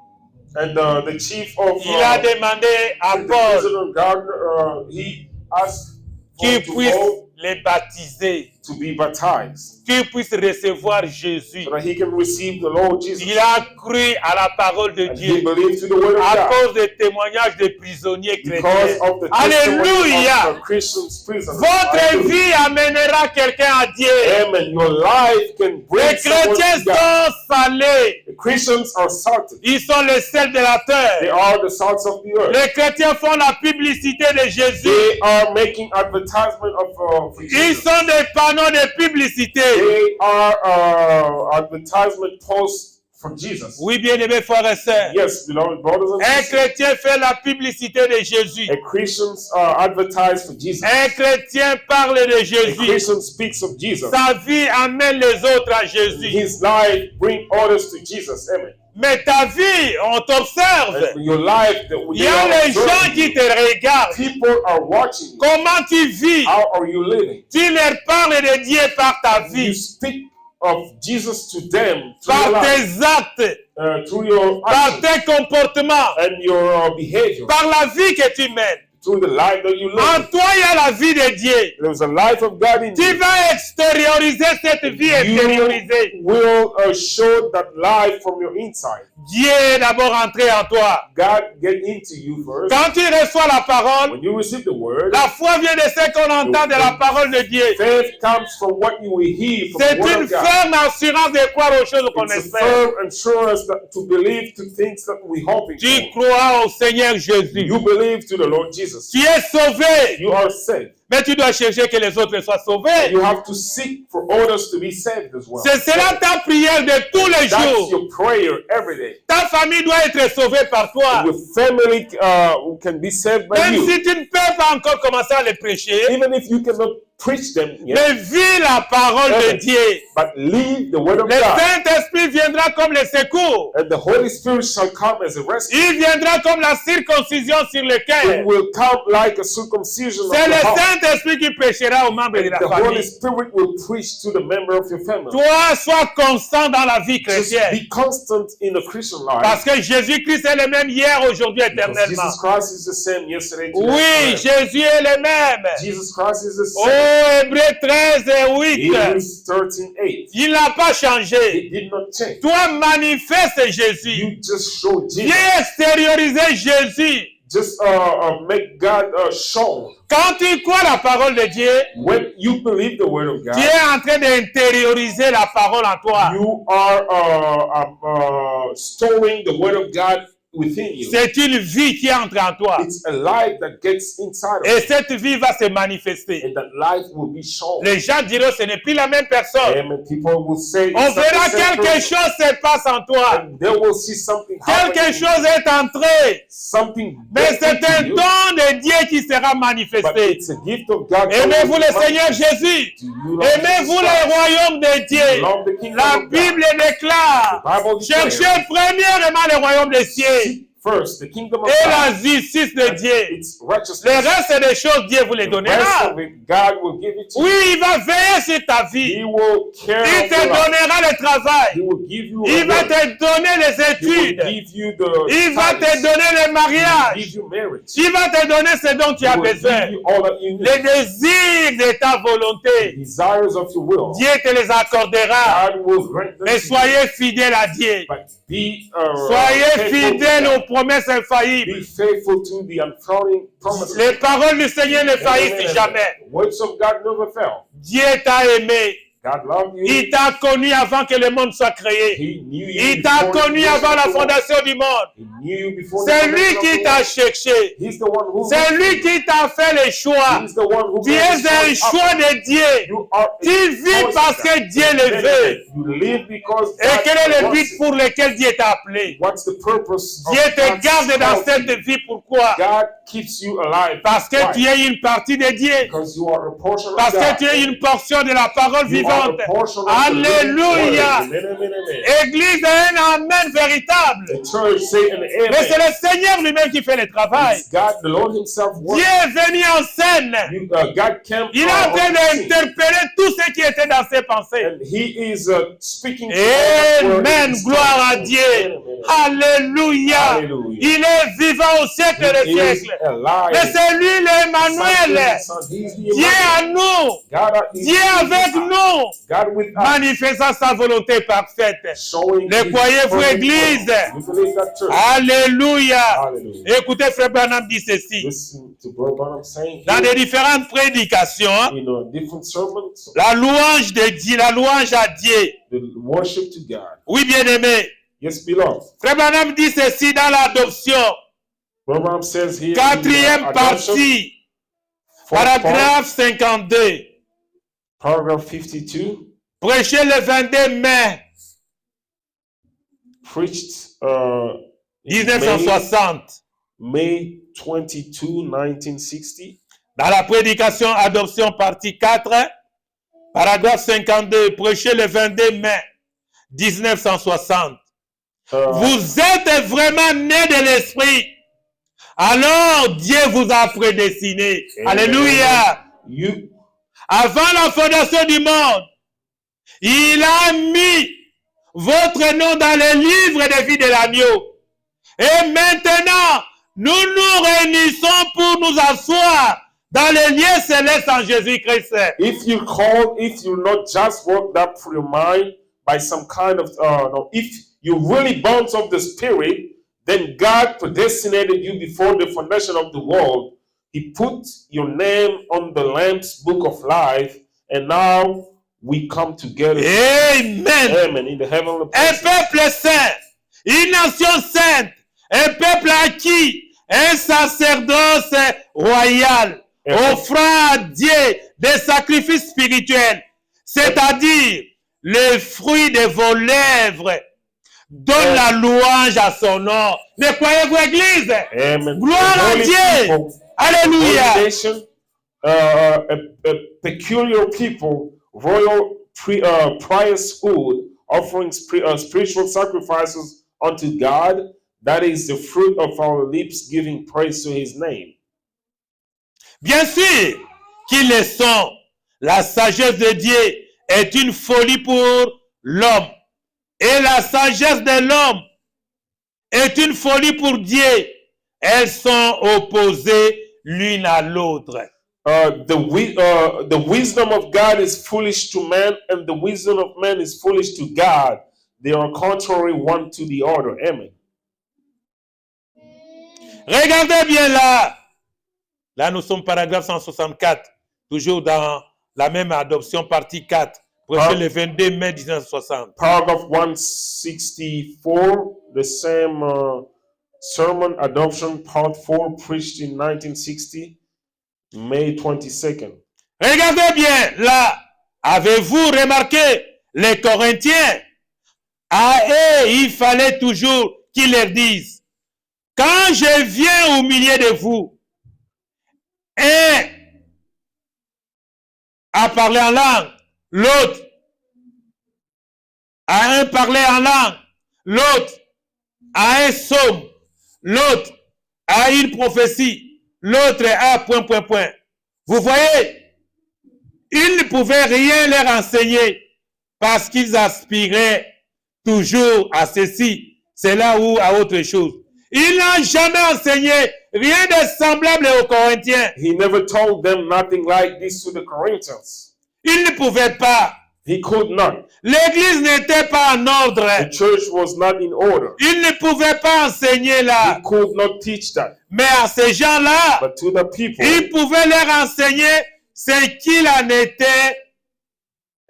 And the chief of il a demandé à the Paul prisoner guard, he asked qu'il Paul to puisse go les baptiser, to be baptized qu'il puisse recevoir Jésus. so that he can receive the Lord Jesus. Il a cru à la parole de And he Dieu believed to the word of à God cause des témoignages des prisonniers because chrétiens. of the testimony Alléluia! of the Christians prisoners. Votre Hallelujah. vie amènera quelqu'un à Dieu. Amen. Your life can bring Les someone chrétiens to God. sont salés. The Christians are salted. Ils sont les sels de la They terre. are the salts of the earth. Les chrétiens font la publicité de Jésus. They are making advertisement of Ils Jesus. sont des panneaux de publicité. They are advertisement posts for Jesus. Oui, bien-aimés frères et sœurs. Yes, beloved brothers and Un sisters. chrétien fait la publicité de Jésus. A Christians advertise for Jesus. Un chrétien parle de A Jésus. Christian speaks of Jesus. Sa vie amène les autres à Jésus. His life bring others to Jesus. Amen. Mais ta vie, on t'observe. And your life, Il y a les gens qui te regardent. people are watching you. Comment tu vis? How are you living? Tu leur parles de Dieu par ta You vie, speak of Jesus to them through your par life, tes actes, through your par actions tes comportements, and your behavior, par la vie que tu mènes. through the life that you En live. toi, il y a la vie de Dieu. There's a life of God in Tu you. vas extérioriser cette vie intériorisée. You will show that life from your inside. Dieu est d'abord entré en toi. God get into you first. Quand tu reçois la parole, When you receive the word, la foi vient de ce qu'on entend de la parole de Dieu. faith comes from what you will hear from C'est the word une of God. ferme assurance de croire aux choses qu'on It's a espère. firm assurance that to believe to things that we hoping Tu for. crois au Seigneur Jésus. You believe to the Lord Jesus. Tu es sauvé. You are saved. Mais tu dois chercher que les autres soient sauvés. You have to seek for others to be saved as well. Ce sera ta prière de tous les That's jours. your prayer every day. Ta famille doit être sauvée par toi. Your family can be saved by Même you. si tu ne peux pas encore commencer à les prêcher, Even if you cannot preach them yet, mais vis la parole de Amen. Dieu. but leave the word of Le God. Saint-Esprit viendra comme le secours. And the Holy Spirit shall come as a rescue. Il viendra comme la circoncision sur le It cœur. will come like a circumcision of C'est the le heart. Saint-Esprit qui prêchera aux membres de la The Holy famille. Spirit will preach to the member of your family. Toi, sois constant dans la vie Just chrétienne. be constant in the Christian life. Parce que Jésus-Christ est le même hier, aujourd'hui, Because éternellement. Jesus Christ is the same yesterday, today, Oui, and forever. Jésus est le même. Jesus Christ is the Oh, same. Hébreux 13 et 8. Hebrews 13:8. Il n'a pas changé. It did not change. Toi, manifeste Jésus. You just show Jesus. Viens extérioriser Jésus. just make God shown. Quand tu crois la parole de Dieu, When you believe the word of God, tu es en train d'intérioriser la parole en toi. you are storing the word of God within you. C'est une vie qui entre en toi. It's a life that gets inside of Et you, cette vie va se manifester. and that life will be shown. Les gens diront ce n'est plus la même personne. And people will say, On it's not verra the same quelque person. chose se passe en toi. And they will see something Quelque happening, chose est entré. something Mais built c'est into un you, don de Dieu qui sera but manifesté. it's a gift of God. Aimez-vous le always Seigneur manifested. Jésus. Do you love Aimez-vous Jesus le Christ? royaume de Do you Dieu. love the kingdom La of God? Bible déclare. The Bible declares, Cherchez premièrement le royaume des cieux seek first the kingdom of et la God, justice de and Dieu. its Le righteousness. reste des choses, Dieu vous les The rest donnera. of it, God will give it to Oui, you. il va veiller sur ta vie. He will care Il of te your life. donnera le He travail. will give you a Il va work. te donner les He will études. give you the Il va te tithes. donner le He will mariage. give you marriage. Il va te donner ce dont tu He as will besoin. give you all that you need. Les désirs de ta The volonté. desires of your will. Dieu te les accordera. God will grant them Mais to you. soyez fidèles à Dieu. But be Soyez faithful to fidèles God. aux promesses Be infaillibles. faithful to the unfailing promises. Les paroles du Seigneur ne Amen, faillissent amen, jamais. amen. Words of God never fail. Dieu t'a aimé. God loved you. Il t'a connu avant que le monde soit créé. He knew you Il t'a before connu the avant la creation of the world. fondation du monde. He knew you before the C'est lui foundation of qui the t'a world. cherché. He's the one who C'est lui qui t'a fait les choix. He's the one who Tu made es the un choice up. choix de Dieu. You are a Tu vis choice parce of que God. Dieu le veut. You live because Et God quel est le wants but it. pour lequel Dieu t'a appelé? What's the purpose of Dieu te God's garde dans call? cette vie. Pourquoi? God keeps you alive. Parce que Why? tu es une partie de Dieu. Because you are a portion of Parce God. que tu es une portion de la parole You are vivante. a portion of the living word. Alléluia. Amen, amen, amen. Église est un amen véritable. The church say an Mais c'est amen. le Seigneur lui-même qui fait le travail. It's God, the Lord Himself Dieu works. est venu en scène. God came Il est en train on the scene. d'interpeller tout ce qui était dans ses pensées. And He is speaking to all that were in Amen. His Gloire à thoughts. Dieu. Amen, amen. Alléluia. Hallelujah. Il est vivant au siècle des He is siècles. alive. Mais c'est lui l'Emmanuel. He's the Dieu à Emmanuel. nous. God is Dieu avec nous. God with us. Manifestant sa volonté parfaite. Showing Le His croyez-vous, perfect Église? will. You believe that, church? Alléluia. Hallelujah. Écoutez, Frère Branham dit ceci. Listen to Brother Branham saying Dans here des différentes prédications, in different sermons, la louange de Dieu, la louange à Dieu. the worship to God. Oui, bien-aimé. Yes, beloved. Frère Branham dit ceci dans l'adoption. Brother Branham says here in Quatrième the adoption, partie, fourth part, paragraphe 52. paragraph 52, Prêché le 22 mai preached 1960. May 22, 1960. Dans la prédication adoption partie 4, paragraphe 52, prêché le 22 mai 1960. Vous êtes vraiment né de l'esprit. Alors Dieu vous a prédestiné. Alléluia. Avant la fondation du monde, il a mis votre nom dans le livre de vie de l'agneau. Et maintenant, nous nous réunissons pour nous asseoir dans les lieux célestes en Jésus-Christ. If you not just worked up for your mind by some kind of, no, if you really born of the Spirit, then God predestinated you before the foundation of the world. He put your name on the Lamb's book of life, and now we come together. Amen. Amen. In the heavenly Un places. peuple saint, une nation sainte, un peuple acquis, un sacerdoce royal, offrant à Dieu des sacrifices spirituels, c'est-à-dire le fruit de vos lèvres. Donne la louange à son nom. Ne croyez-vous, Église? Amen. Gloire à Dieu. People, Alléluia. holy nation, a peculiar people, royal priesthood, offering spiritual sacrifices unto God. That is the fruit of our lips, giving praise to His name. Bien sûr qu'ils le sont. La sagesse de Dieu est une folie pour l'homme. Et la sagesse de l'homme est une folie pour Dieu. Elles sont opposées l'une à l'autre. The wisdom of God is foolish to man, and the wisdom of man is foolish to God. They are contrary one to the other. Amen. Regardez bien là. Là, nous sommes paragraphe 164, toujours dans la même adoption, partie 4, prêché le 22 mai 1960. Paragraph 164, the same sermon adoption, part 4, preached in 1960, May 22nd. Regardez bien là. Avez-vous remarqué les Corinthiens? À eux, il fallait toujours qu'ils leur disent, quand je viens au milieu de vous, un a parlé en langue, l'autre a un parlé en langue, l'autre a un psaume, l'autre a une prophétie, l'autre a ... Vous voyez, ils ne pouvaient rien leur enseigner parce qu'ils aspiraient toujours à ceci, cela ou à autre chose. Il n'a jamais enseigné rien de semblable aux Corinthiens. He never told them nothing like this to the Corinthians. Il ne pouvait pas. He could not. L'église n'était pas en ordre. The church was not in order. Il ne pouvait pas enseigner là. He could not teach that. Mais à ces gens-là, But to the people, il pouvait leur enseigner ce qu'il en était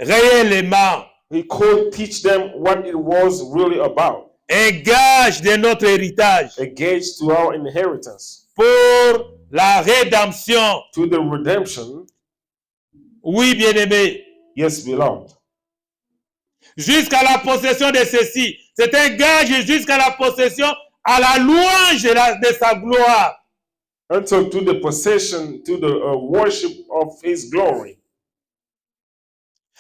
réellement. he could teach them what it was really about. Un gage de notre héritage A gauge to our inheritance, pour la rédemption. to the redemption. Oui, bien-aimé. Yes, beloved. Jusqu'à la possession de ceci. C'est un gage jusqu'à la possession, à la louange de sa gloire. Until to the possession, to the worship of his glory.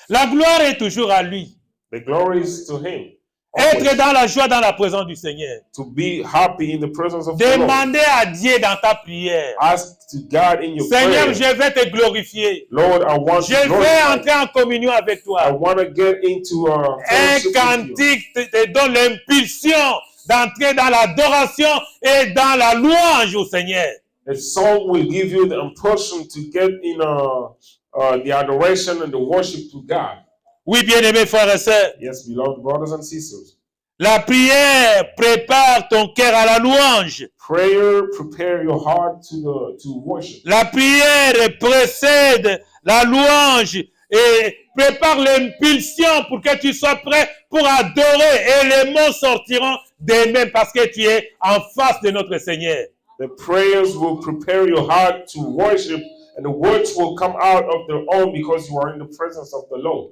La gloire est toujours à lui. The glory is to him. Être Always. dans la joie dans la présence du Seigneur. To be happy in the presence of the Lord. Demandez à Dieu dans ta prière. Ask to God in your Seigneur, prayer. je vais te glorifier. Lord, I want Je to vais glorify. entrer en communion avec I toi. want to get into Un fellowship with you. cantique te donne l'impulsion d'entrer dans l'adoration et dans la louange au Seigneur. A song will give you the impulsion to get in the adoration and the worship to God. Oui, bien-aimés frères et sœurs, Yes, beloved brothers and sisters. la prière prépare ton cœur à la louange. Prayer prepare your heart to worship. La prière précède la louange et prépare l'impulsion pour que tu sois prêt pour adorer. Et les mots sortiront d'eux-mêmes parce que tu es en face de notre Seigneur. The prayers will prepare your heart to worship, and the words will come out of their own because you are in the presence of the Lord.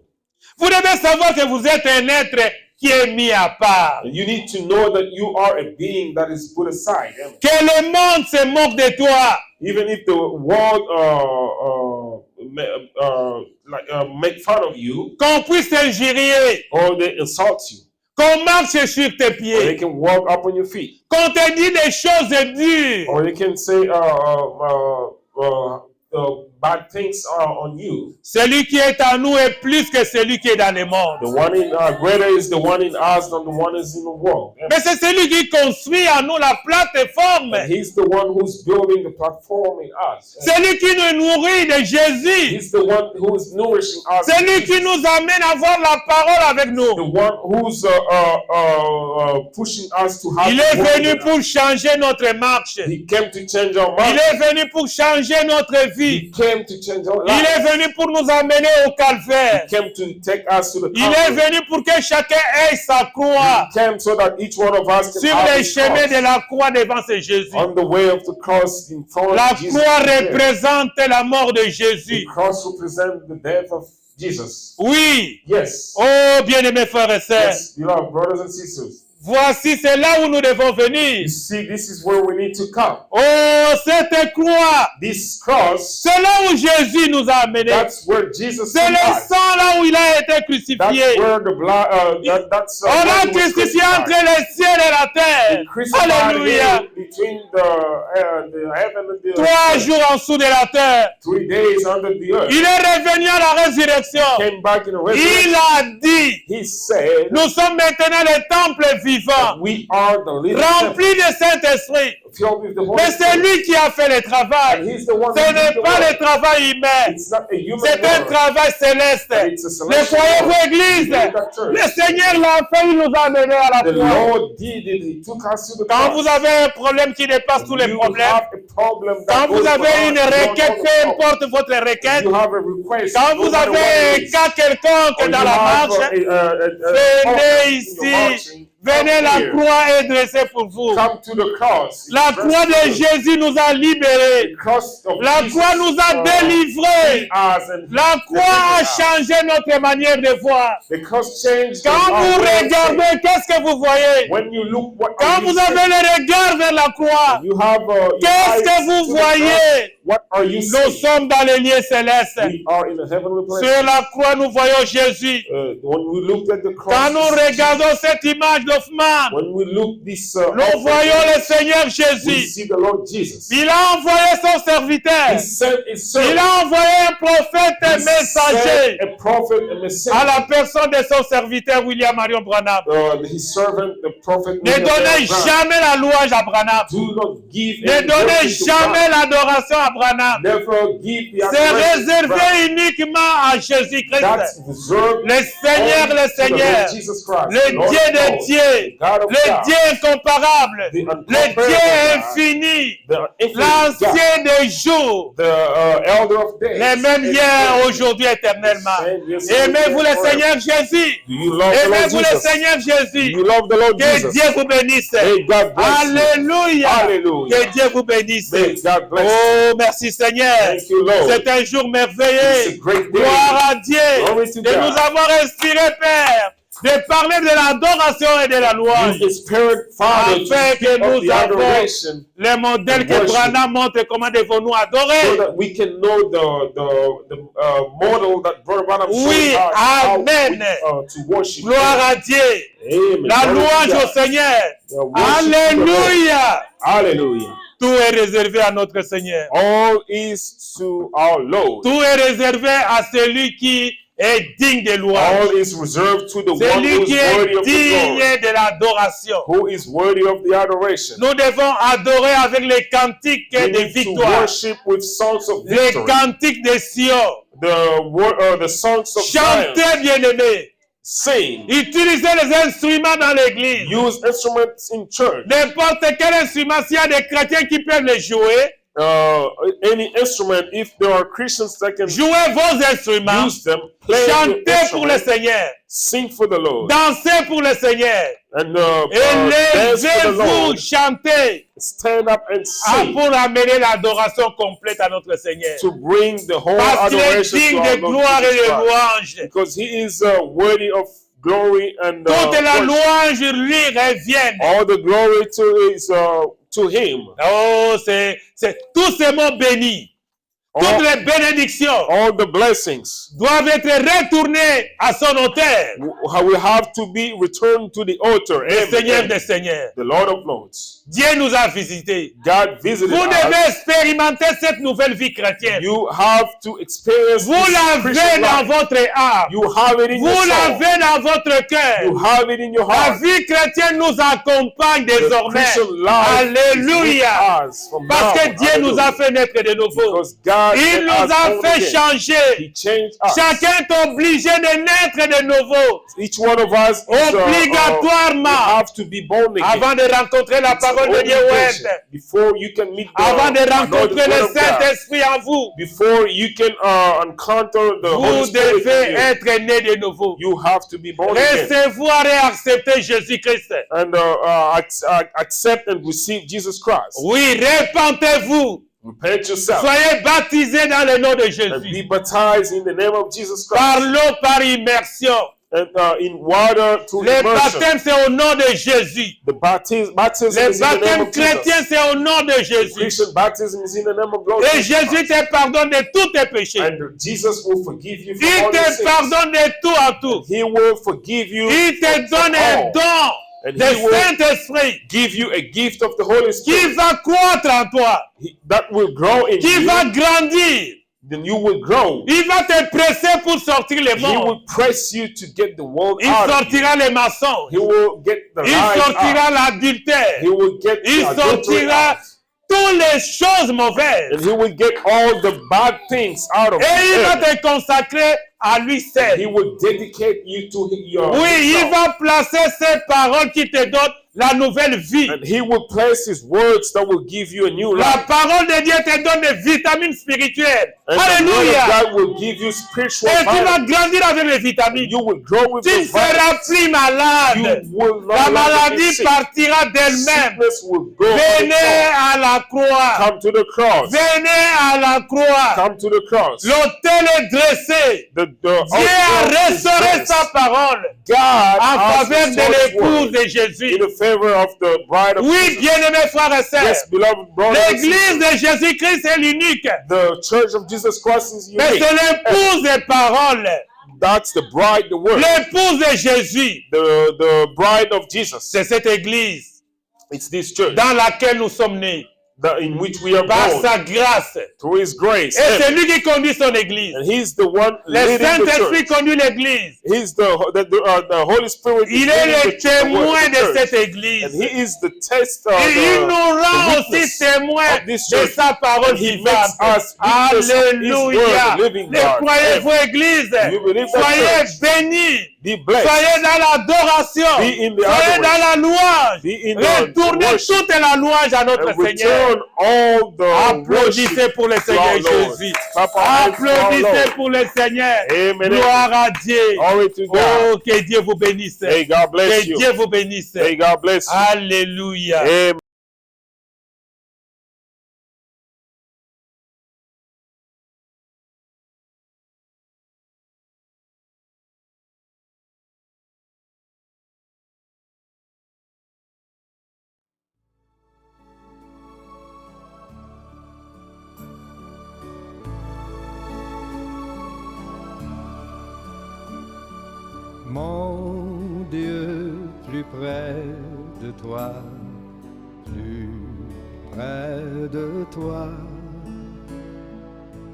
Vous devez savoir que vous êtes un être qui est mis à part. And you need to know that you are a being that is put aside. Amen. Que le monde se moque de toi. Even if the world make fun of you, Qu'on puisse t'injurier. or they insult you, Qu'on marche sur tes or they pieds. can walk up on your feet, Qu'on te dise des choses dures. or they can say bad things on you. Celui qui est en nous est plus que celui qui est dans le The monde. one in greater is the one in us than the one is in the world. Amen. Mais c'est celui qui construit en nous la plateforme. And he's the one who's building the platform in us. Celui qui nous nourrit de Jésus. He's the one who is nourishing us. Celui qui nous amène à voir la parole avec The nous. one who's pushing us to have Il the est word venu in pour us. changer notre marche. He came to change our Il mind. est venu pour changer notre vie. He came to change our Il est life. venu pour nous amener au calvaire. He came to take us to the Il est Calvary. venu pour que chacun ait sa croix He came so that each one of us can sur have les his chemins cross. de la croix devant ce Jésus. On the way of the cross in front La of Jesus. croix there. représente la mort de The Jésus. cross represents the death of Jesus. Oui. Yes. Oh, bien-aimés frères et sœurs, Yes, beloved brothers and sisters. voici, c'est là où nous devons venir. You see, this is where we need to come. Oh, cette croix, This cross, c'est là où Jésus nous a amenés. that's where Jesus C'est le died. sang là où il a été That's crucifié. where the blood, that's On where l'a he was crucifié crucified. entre le ciel et la He terre. crucified Alléluia. him between the heaven and the 3 earth. jours en dessous de la terre. 3 days under the earth. Il est revenu à la résurrection. Came back in a Il resurrection. a dit, He said, nous sommes maintenant les temples vivant, We are the living temple, rempli de Saint-Esprit. filled with the Holy Mais c'est Spirit. lui qui a fait le travail. And he's the one Ce who did n'est the pas work. le travail humain. It's not a human C'est un work. travail céleste. But it's a Le celestial croyez-vous, work. Église? You believe that, church? Le Seigneur l'a fait, il nous a amenés à la The croix. Lord did it. He took us to the Quand cross. vous avez un problème qui dépasse tous les You problèmes, have a problem that quand vous goes avez beyond une all requête, the peu problems. importe votre requête, You have a request. quand no vous matter what avez it un is. cas quelconque Or dans you la have marche, problem venez in ici, your marching, venez, come la here. croix est dressée pour vous. Come to the cross. La It's croix de dressed for you. Jésus nous a libérés. The cross of La Jesus, croix nous a délivrés. us and La croix a us. changé notre manière de voir. The cross changed Quand our vous way of regardez, saying. qu'est-ce que vous voyez? When you look, what Quand are you vous avez seeing? le regard vers la croix, You have your qu'est-ce eyes que vous to the cross. voyez? What are you Nous seeing? sommes dans les lieux célestes. We are in a heavenly place. Sur la croix, nous voyons Jésus. When we look at the cross, Quand nous regardons cette image d'Hoffmann, when we look this, nous voyons le Seigneur we Jésus. see the Lord Jesus. Il a envoyé son serviteur. He sent his Il servant. a envoyé un prophète He messager sent a prophet, a à messenger. la personne de son serviteur William Marion Branham. His servant, the prophet. Ne William donnez Branham. jamais la louange à Branham. Do not give Ne any donnez worship to jamais God. l'adoration à Branham. Never give the C'est adoration to réservé God. uniquement à Jésus-Christ. That's reserved Le Seigneur, only le to the Seigneur, Lord Jesus Christ, le the Lord Dieu of des Lords, dieux, God of le God, Dieu incomparable, the le incomparable Dieu God, infini, the infinite God, l'ancien des jours, the elder of days, les mêmes hier, aujourd'hui, éternellement. Aimez-vous le Seigneur Jésus. Do you love the Lord Aimez-vous le Jesus? Seigneur Jésus. Do you love the Lord Que Jesus? Dieu vous bénisse. May God bless you. Alléluia. Hallelujah. Que Dieu vous bénisse. May God bless you. Oh, merci Seigneur. Thank you, Lord. C'est un jour It's a merveilleux. great day. Gloire à Dieu Glory to de God. nous avoir inspiré, Père, de parler de l'adoration et de la louange. You inspired Father to Afin que speak of nous the avons adoration le modèle the que worship. Branham montre comment devons-nous so adorer. that we can know the model that Brother Branham Oui, showed us how amen. to worship. Gloire à Dieu. Amen. La Glory to louange God. au Seigneur. The worship to the Lord. Alléluia. Hallelujah. Tout est réservé à notre Seigneur. All is to our Lord. Tout est réservé à celui qui est digne de louange. All is reserved to the one Celui who is qui est worthy of the digne glory, de l'adoration. who is worthy of the adoration. Nous devons adorer avec les cantiques We de need to victoire, worship with songs of les victory. cantiques de Sion. The songs of Zion. Chantez, bien-aimés. Sing. Utilisez les instruments dans l'église. Use instruments in church. N'importe quel instrument, s'il y a des chrétiens qui peuvent les jouer, Any instrument, if there are Christians that can jouez vos instruments. use them, play Chantez the pour le instrument, Seigneur. sing for the Lord, Dansez pour le Seigneur. and dance for the Élevez-vous, Lord. chantez Stand up and sing pour amener l'adoration complète à notre Seigneur. to bring the whole Parce qu'il est adoration to digne our de Lord gloire et Jesus de Christ. louange. Because He is worthy of glory and Toute la worship. louange lui revienne. All the glory to Him. Oh, c'est tous ces mots bénis, toutes All, les bénédictions all the blessings doivent être retournées à son auteur, will have to be returned to the altar. le Amen. Seigneur des Seigneurs. The Lord of Lords. Dieu nous a visités. God visited Vous us. devez expérimenter cette nouvelle vie chrétienne. You have to experience Vous this l'avez Christian dans life. votre âme. You have it in Vous your soul. l'avez dans votre cœur. You have it in your La heart. vie chrétienne nous accompagne The désormais. Christian life Alléluia. is with us from Parce now que on. Dieu nous a Hallelujah. fait naître de nouveau. Because God Il made nous us a born fait again. changer. He changed us. Chacun est obligé de naître de nouveau. Each one of us is, we Obligatoirement. have to be born again. Avant de rencontrer la It's an parole de Dieu obligation. ouette. Before you can meet Avant de rencontrer the le word of God. Saint-Esprit en vous. Before you can encounter the Holy Vous Spirit in devez you, être né de nouveau. you have to be born again. Recevoir et accepter Jésus-Christ. And accept and receive Jesus Christ. Oui, repentez-vous. Repent yourself. Soyez baptisés dans le nom de And Jésus. be baptized in the name of Jesus Par Christ. l'eau, par immersion. And in water to Le immersion. baptême, c'est au nom de Jésus. The baptism Le is in the name baptême of chrétien, Jesus. c'est au nom de Jésus. Christian baptism is in the name of Lord Et Jesus Jésus Christ. te pardonne de tous tes péchés. And Jesus will forgive you for Il all your te sins. pardonne de tout en tout. He will forgive you Il te for donne un all. don And de he will Saint-Esprit give you a gift of the Holy qui Spirit va croître en toi, that will grow in qui you, va grandir then you will grow. Il va te presser pour sortir les He morts. will press you to get the world Il out of you. sortira les mensonges. He will get the Il lies sortira out. l'adultère. He will get the Il adultery sortira out. toutes les choses mauvaises. And he will get all the bad things out of Et il va you. te consacrer à lui He seul. will dedicate you to your Oui, il himself. va placer ces paroles qui te donnent la nouvelle vie. And he will place his words that will give you a new La life. parole de Dieu te donne des vitamines spirituelles. And the word of Alléluia. God will give you spiritual Et tu vas vitamins. grandir avec les vitamines. You will grow with Tu the ne seras vitamins. plus malade. You will not La longer be maladie sick. partira d'elle-même. Sickness will go on Venez its à la croix. own. Come to the cross. Venez à la croix. Come to the cross. L'autel est dressé. The Dieu a altar is restauré dressed. sa parole God en has faveur de restored his l'épouse word de Jésus. in favor of the bride of Oui, Jesus. bien-aimés frères et sœurs, Yes, beloved brothers and l'église sisters, de Jésus-Christ est l'unique. the church of Jesus Christ is Mais unique. c'est l'épouse des paroles, That's the bride, the word. l'épouse de Jésus. The bride of Jesus. C'est cette église It's this church dans laquelle nous sommes nés in which we are par born sa grâce. through his grace. Et c'est lui qui conduit son église. And he's the one Le leading the Saint-Esprit church. conduit l'église. He's the Holy Spirit. Il is est leading le the church, témoin the de church. cette And église. he is the test of Et il nous rend the aussi witness témoins of this de church. sa parole And he vivante. makes us witness of his Alléluia. word, the living Les God. croyez-vous, église? You believe that Soyez church? bénis. Be blessed. Soyez dans l'adoration. Be in the Soyez dans la louange. Be in the Retournez worship. toute la louange à notre And Seigneur. return all the Applaudissez worship pour le to Seigneur our Lord. Jésus. Clap our hands to our Applaudissez Lord. pour le Seigneur. Amen. Gloire à Dieu. Glory to God. Oh, que Dieu vous bénisse. May God bless Que you. Dieu vous bénisse. May God bless you. Alléluia. Amen. Mon Dieu, plus près de toi, plus près de toi,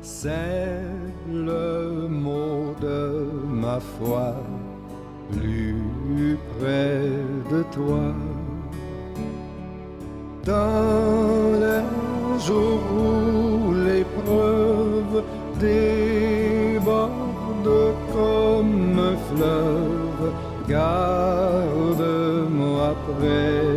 c'est le mot de ma foi, plus près de toi. Dans les jours où l'épreuve déborde comme un fleuve, garde-moi près